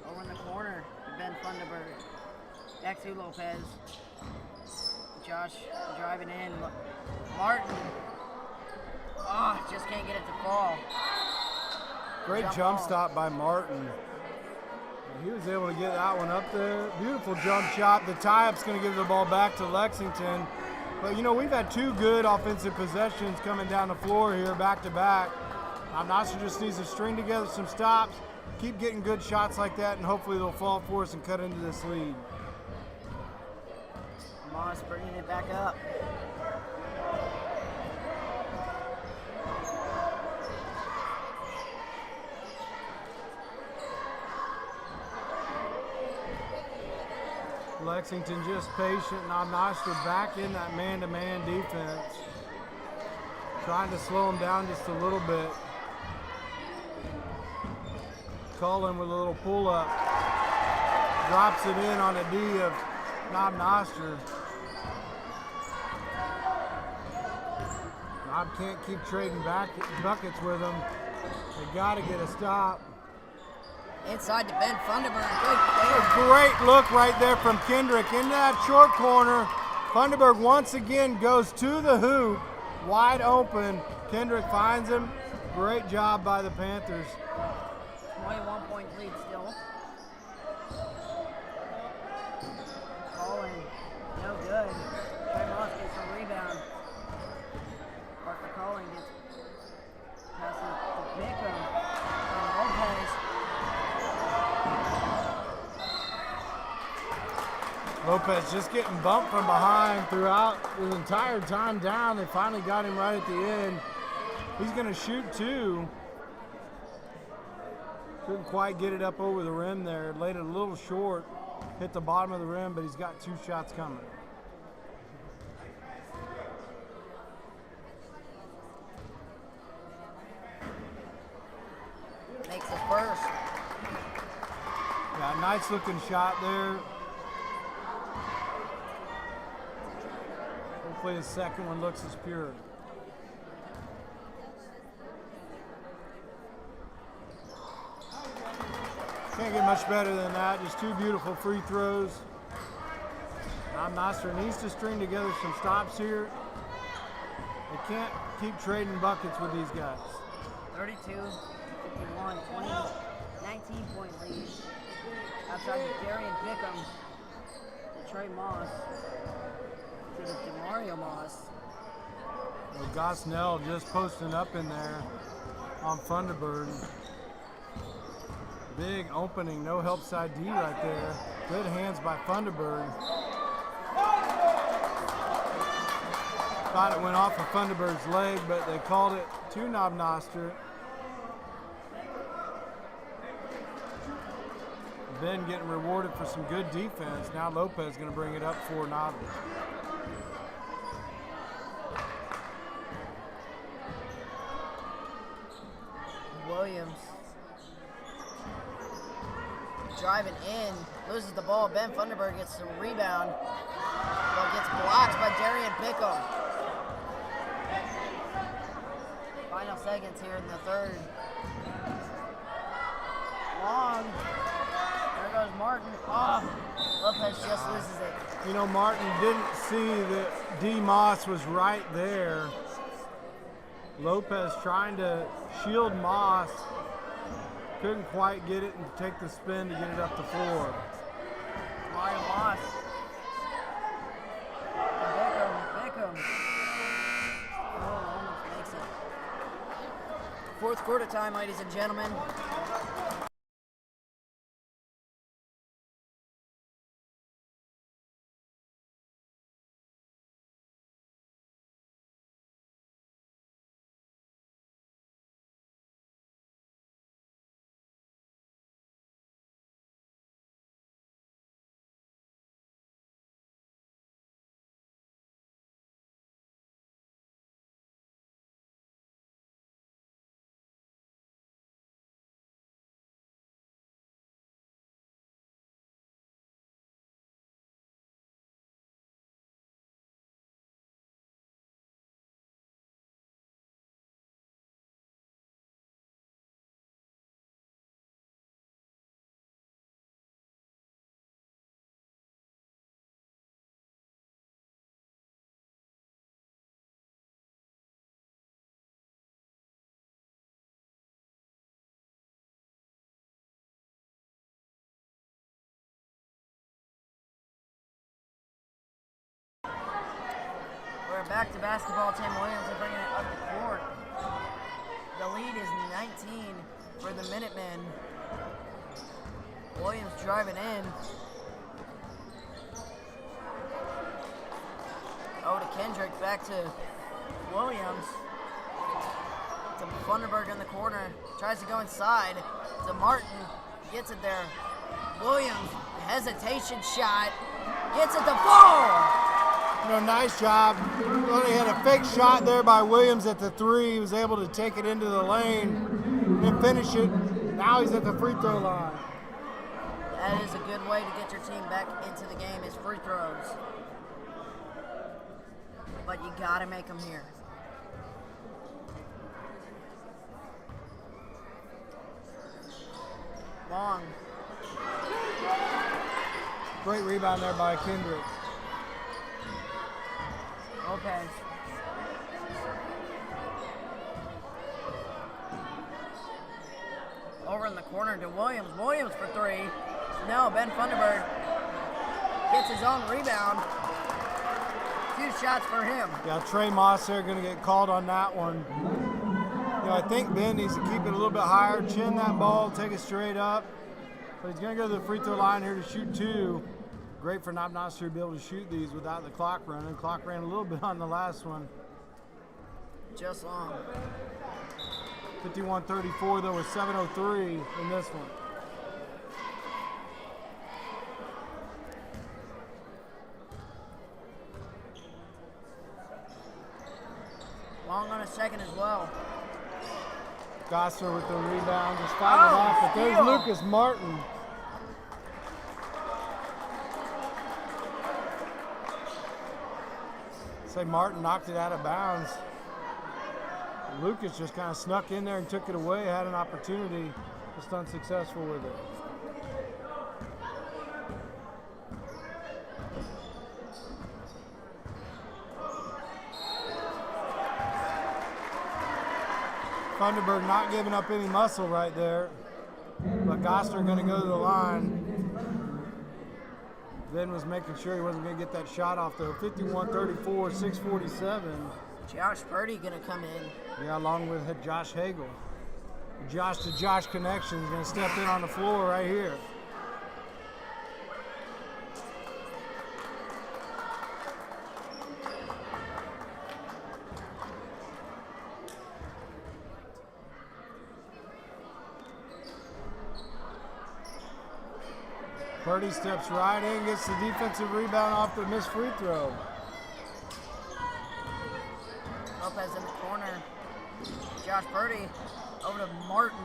Over in the corner, Ben Funderburg. Back to Lopez. Josh driving in. Martin. Oh, just can't get it to fall. Great jump stop by Martin. He was able to get that one up there. Beautiful jump shot. The tie-up's going to give the ball back to Lexington. But, you know, we've had 2 good offensive possessions coming down the floor here back-to-back. Knob Noster just needs to string together some stops, keep getting good shots like that, and hopefully they'll fall for us and cut into this lead. Moss bringing it back up. Lexington just patient. Knob Noster back in that man-to-man defense. Trying to slow him down just a little bit. Cullen with a little pull-up. Drops it in on a D of Knob Noster. Knob can't keep trading buckets with him. They got to get a stop. Inside to Ben Funderburg. A great look right there from Kendrick into that short corner. Funderburg once again goes to the hoop, wide open. Kendrick finds him. Great job by the Panthers. 21-point lead still. Calling, no good. Trey Moss gets a rebound. Parker Calling gets passes to Bickham and Lopez. Lopez just getting bumped from behind throughout the entire time down. They finally got him right at the end. He's going to shoot two. Couldn't quite get it up over the rim there. Laid it a little short. Hit the bottom of the rim, but he's got 2 shots coming. Makes the first. Yeah, nice looking shot there. Hopefully his second one looks as pure. Can't get much better than that. Just 2 beautiful free throws. Knob Noster needs to string together some stops here. They can't keep trading buckets with these guys. 32, 51, 20, 19-point lead. Outside to Darian Bickham, to Trey Moss, to the DeMario Moss. Well, Gosnell just posting up in there on Funderburg. Big opening, no help side D right there. Good hands by Funderburg. Thought it went off of Funderburg's leg, but they called it to Knob Noster. Ben getting rewarded for some good defense. Now Lopez going to bring it up for Knob. Williams driving in, loses the ball. Ben Funderburg gets the rebound, but gets blocked by Darian Bickham. Final seconds here in the third. Long. There goes Martin. Oh, Lopez just loses it. You know, Martin didn't see that D. Moss was right there. Lopez trying to shield Moss. Couldn't quite get it and take the spin to get it up the floor. Mario Moss. Bickham. Oh, almost makes it. Fourth quarter time, ladies and gentlemen. We're back to basketball. Tim Williams are bringing it up the court. The lead is 19 for the Minutemen. Williams driving in. Oh, to Kendrick, back to Williams. To Funderburg in the corner. Tries to go inside. To Martin. Gets it there. Williams, hesitation shot. Gets it to fall. Nice job. He had a fake shot there by Williams at the 3. He was able to take it into the lane and finish it. Now he's at the free throw line. That is a good way to get your team back into the game, is free throws. But you gotta make them here. Long. Great rebound there by Kendrick. Lopez. Over in the corner to Williams. Williams for 3. No, Ben Funderburg gets his own rebound. 2 shots for him. Yeah, Trey Moss there going to get called on that one. I think Ben needs to keep it a little bit higher, chin that ball, take it straight up. But he's going to go to the free throw line here to shoot 2. Great for Knob Noster to be able to shoot these without the clock running. Clock ran a little bit on the last one. Just long. 51-34 though with 7:03 in this one. Long on a second as well. Gosser with the rebound, just fouled it off, but there's steal. Lucas Martin. Say Martin knocked it out of bounds. Lucas just kind of snuck in there and took it away, had an opportunity, just unsuccessful with it. Funderburg not giving up any muscle right there, but Gosser going to go to the line. Ben was making sure he wasn't going to get that shot off though. 51-34, 6:47. Josh Purdy gonna come in. Yeah, along with Josh Hagel. Josh to Josh connection is going to step in on the floor right here. Purdy steps right in, gets the defensive rebound off the missed free throw. Lopez in the corner. Josh Purdy over to Martin.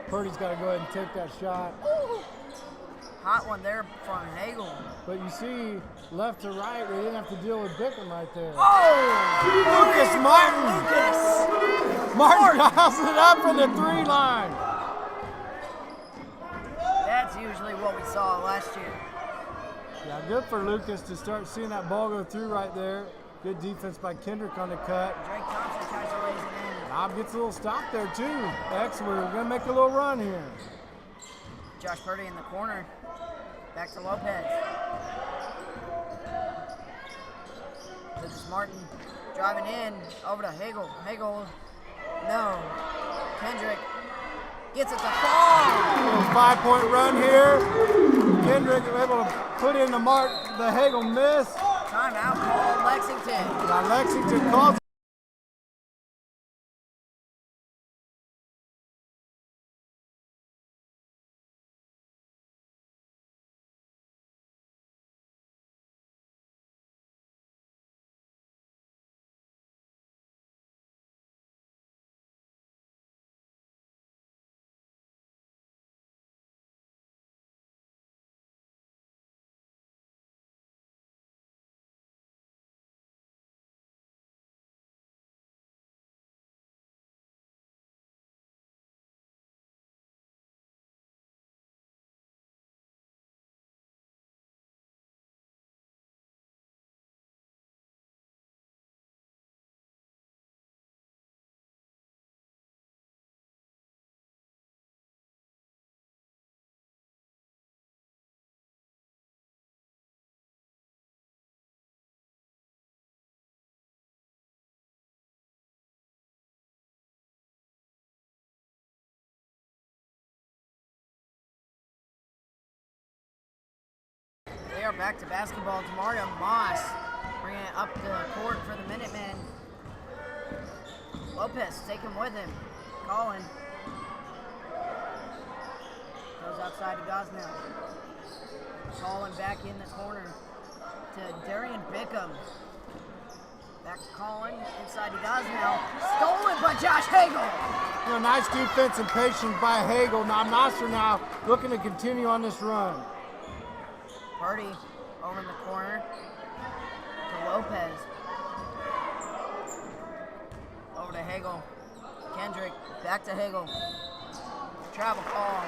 Purdy's got to go ahead and take that shot. Ooh. Hot one there from Hagel. But you see, left to right, we didn't have to deal with Bickham right there. Oh! Lucas Martin! Lucas! Martin dials it up from the 3 line. That's usually what we saw last year. Yeah, good for Lucas to start seeing that ball go through right there. Good defense by Kendrick on the cut. Drake Thompson tries to lays it in. Knob gets a little stop there too. Excellent. We're going to make a little run here. Josh Purdy in the corner. Back to Lopez. Lucas Martin driving in. Over to Hagel. Hagel. No. Kendrick gets it to fall. 5-point run here. Kendrick able to put in the mark. The Hagel miss. Timeout called Lexington. Now Lexington calls. They are back to basketball. Demario Moss bringing it up the court for the Minutemen. Lopez take him with him. Colin. Goes outside to Gosnell. Calling back in the corner to Darian Bickham. Back to Colin, inside to Gosnell. Stolen by Josh Hagel. You know, nice defense and patience by Hagel. Knob Noster now looking to continue on this run. Purdy over in the corner to Lopez. Over to Hagel. Kendrick, back to Hagel. Travel call.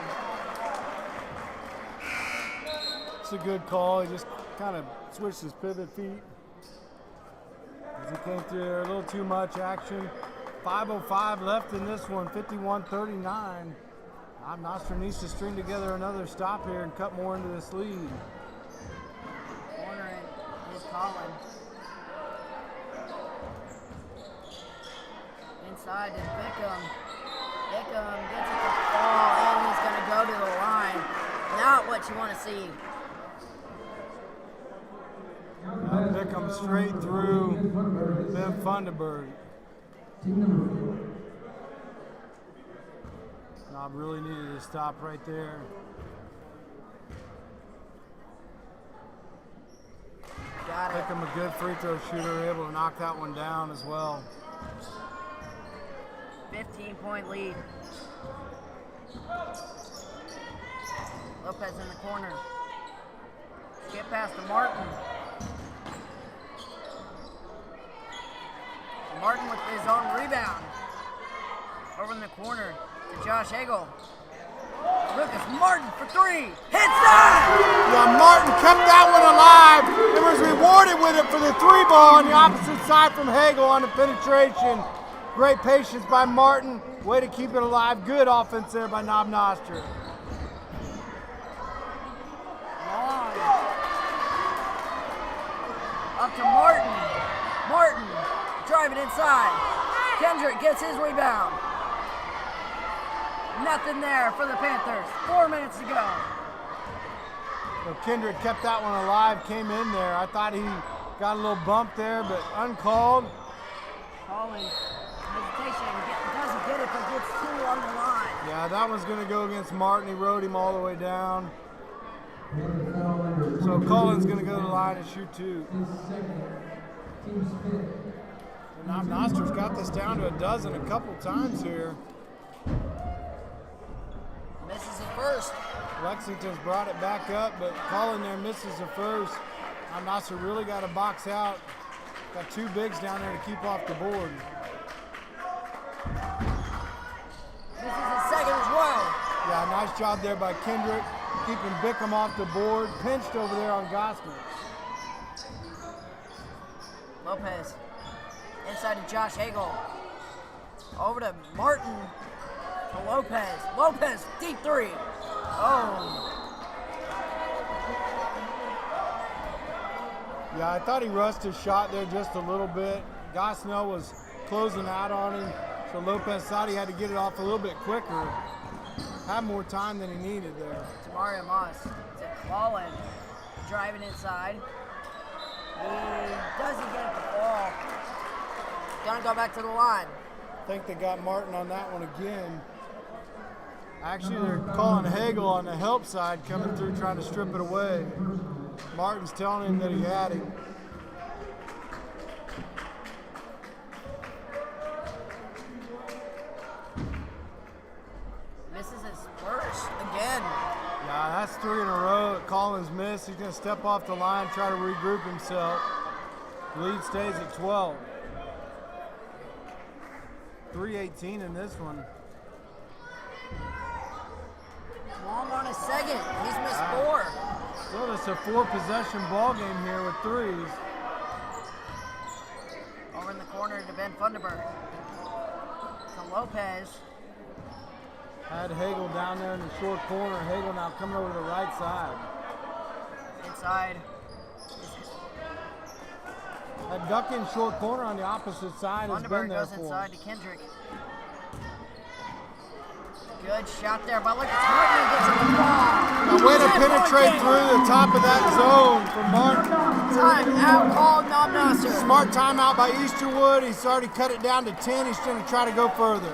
It's a good call. He just kind of switched his pivot feet as he came through there. A little too much action. 5:05 left in this one, 51-39. Knob Noster needs to string together another stop here and cut more into this lead. Corner is Colin. Inside is Bickham. Bickham gets it to fall, and he's going to go to the line. Not what you want to see. Bickham straight through Ben Funderburg. Team number 4. Knob really needed to stop right there. Got it. Bickham, a good free throw shooter, able to knock that one down as well. 15-point lead. Lopez in the corner. Skip pass to Martin. Martin with his own rebound. Over in the corner to Josh Hagel. Lucas Martin for three. Hits that! Yeah, Martin kept that one alive and was rewarded with it for the three ball on the opposite side from Hagel on the penetration. Great patience by Martin. Way to keep it alive. Good offense there by Knob Noster. Up to Martin. Martin driving inside. Kendrick gets his rebound. Nothing there for the Panthers. 4 minutes to go. So Kendrick kept that one alive, came in there. I thought he got a little bump there, but uncalled. Calling hesitation. Doesn't get it, but gets two on the line. Yeah, that one's going to go against Martin. He rode him all the way down. So Cullen's going to go to the line and shoot two. Knob Noster's got this down to a dozen a couple times here. Misses it first. Lexington's brought it back up, but Cullen there misses the first. Knob Noster really got to box out. Got two bigs down there to keep off the board. Misses his second as well. Yeah, nice job there by Kendrick, keeping Bickham off the board. Pinched over there on Gosnell. Lopez inside to Josh Hagel. Over to Martin to Lopez. Lopez, deep three. Oh. Yeah, I thought he rushed his shot there just a little bit. Gosnell was closing out on him, so Lopez thought he had to get it off a little bit quicker. Had more time than he needed there. Tamaria Moss to Colin, driving inside. He doesn't get it to fall. Gonna go back to the line. I think they got Martin on that one again. Actually, they're calling Hagel on the help side, coming through trying to strip it away. Martin's telling him that he had him. Misses his first again. Yeah, that's three in a row that Collins missed. He's going to step off the line, try to regroup himself. Lead stays at 12. 3:18 in this one. Long on his second. He's missed four. Well, it's a 4-possession ball game here with threes. Over in the corner to Ben Funderburg. To Lopez. Had Hagel down there in the short corner. Hagel now coming over to the right side. Inside. That duck in short corner on the opposite side has been Funderburg there goes for inside him. to Kendrick. Good shot there by Lucas Martin. Gets it the ball. A way to penetrate through the top of that zone for Martin. Time out called Knob Noster. Smart timeout by Easterwood. He's already cut it down to 10. He's going to try to go further.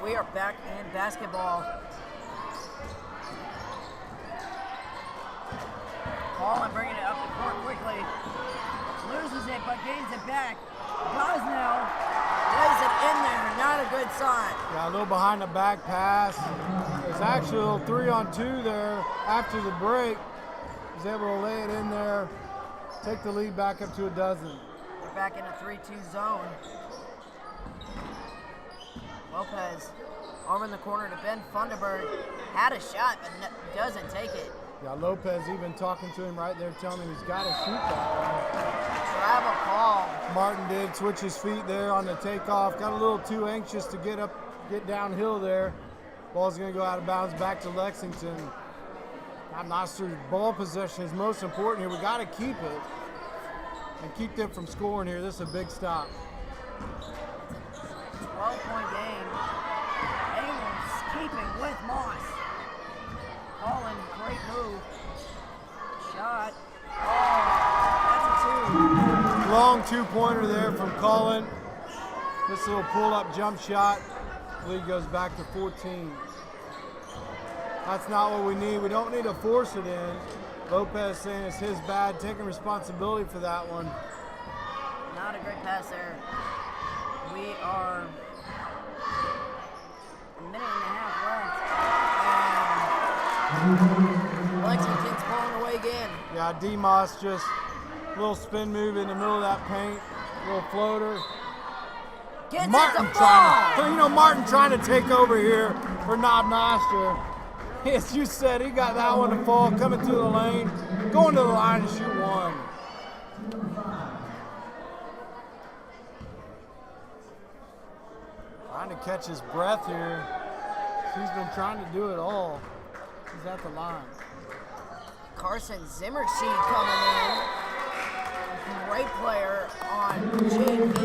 We are back in basketball. Colin bringing it up the court quickly. Loses it, but gains it back. Gosnell lays it in there. Not a good sign. Yeah, a little behind the back pass. There's actually a little 3-on-2 there after the break. He's able to lay it in there, take the lead back up to a dozen. We're back in a 3-2 zone. Lopez over in the corner to Ben Funderburg. Had a shot, but doesn't take it. Yeah, Lopez even talking to him right there, telling him he's got to shoot that Travel call. one. Martin did switch his feet there on the takeoff. Got a little too anxious to get downhill there. Ball's going to go out of bounds back to Lexington. Knob Noster's ball possession is most important here. We got to keep it and keep them from scoring here. This is a big stop. 12-point game. Abrams keeping with Moss. Colin, great move. Shot. Oh, that's a 2. Long 2-pointer there from Colin. This little pull-up jump shot. Lead goes back to 14. That's not what we need. We don't need to force it in. Lopez saying it's his bad, taking responsibility for that one. Not a great pass there. We are a minute and a half left. And Lexington's pulling away again. Yeah, D-Moss just a little spin move in the middle of that paint. Little floater. Gets Martin it to fall. Martin trying to take over here for Knob Noster. As you said, he got that one to fall, coming through the lane, going to the line to shoot one. Trying to catch his breath here. He's been trying to do it all. He's at the line. Carson Zimmershed coming in. Great player on JV.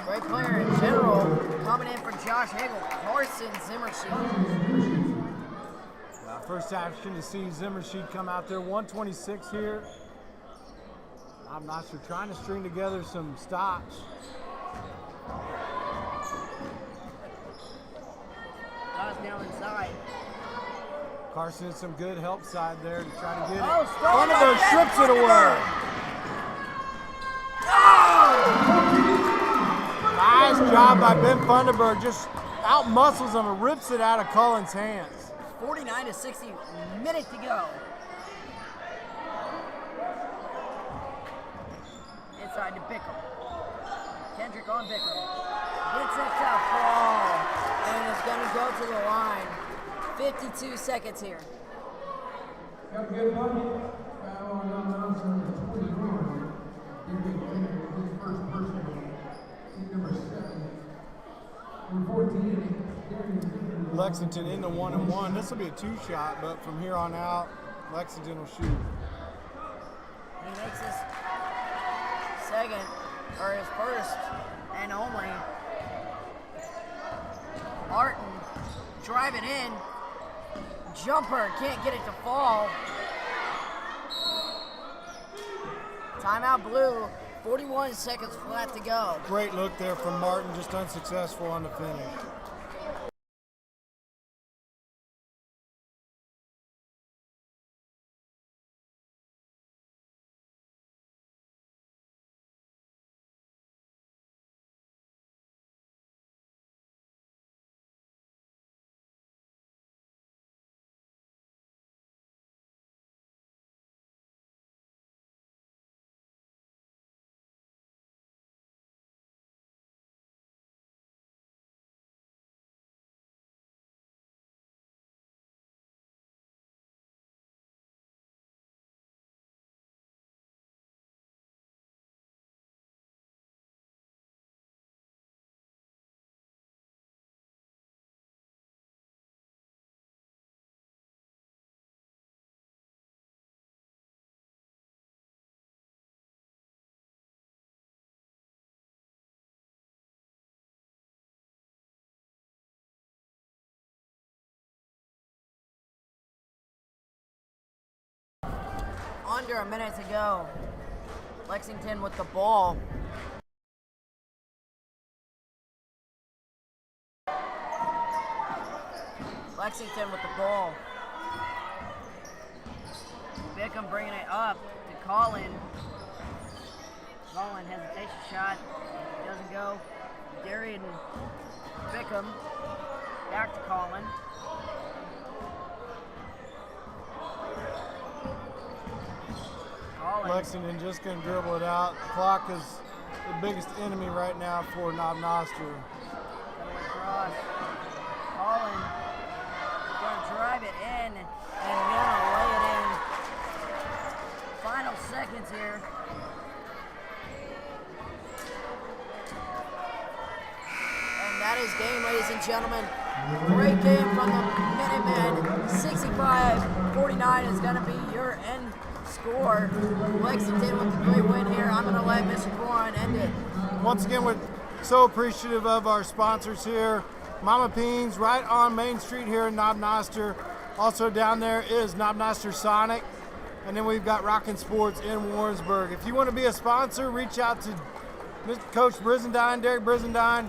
Great player in general. Coming in for Josh Hagel. Carson Zimmershed. First action to see Zimmershed come out there. 126 here. I'm not sure. Trying to string together some stops. Gosnell inside. Carson had some good help side there to try to get it. Oh, Funderburg strips it away. Nice job by Ben Funderburg. Just out muscles him and rips it out of Cullen's hands. 49 to 60, minute to go. Inside to Bickham. Kendrick on Bickham. Gets it to fall. And is going to go to the line. 52 seconds here. Got a good bucket. Foul on number 21. His first personal. Team number 7. Number 14. Lexington into 1-1. This will be a 2-shot, but from here on out, Lexington will shoot. He makes his second, or his first and only. Martin driving in. Jumper, can't get it to fall. Timeout blue, 41 seconds flat to go. Great look there from Martin, just unsuccessful on the finish. Under a minute to go. Lexington with the ball. Lexington with the ball. Bickham bringing it up to Colin. Colin hesitation shot. Doesn't go. Darian Bickham back to Colin. Lexington just going to dribble it out. The clock is the biggest enemy right now for Knob Noster. Cross. Colin going to drive it in and going to lay it in. Final seconds here. And that is game, ladies and gentlemen. Great game from the Minutemen. 65-49 is going to be your end score. Lexington with a great win here. I'm going to let Mr. Corin end it. Once again, we're so appreciative of our sponsors here. Mama Peen's right on Main Street here in Knob Noster. Also down there is Knob Noster Sonic. And then we've got Rockin' Sports in Warrensburg. If you want to be a sponsor, reach out to Coach Brizendine, Derek Brizendine,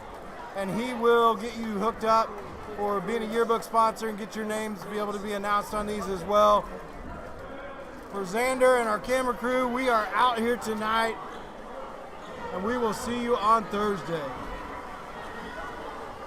and he will get you hooked up for being a yearbook sponsor and get your names to be able to be announced on these as well. For Xander and our camera crew, we are out here tonight, and we will see you on Thursday.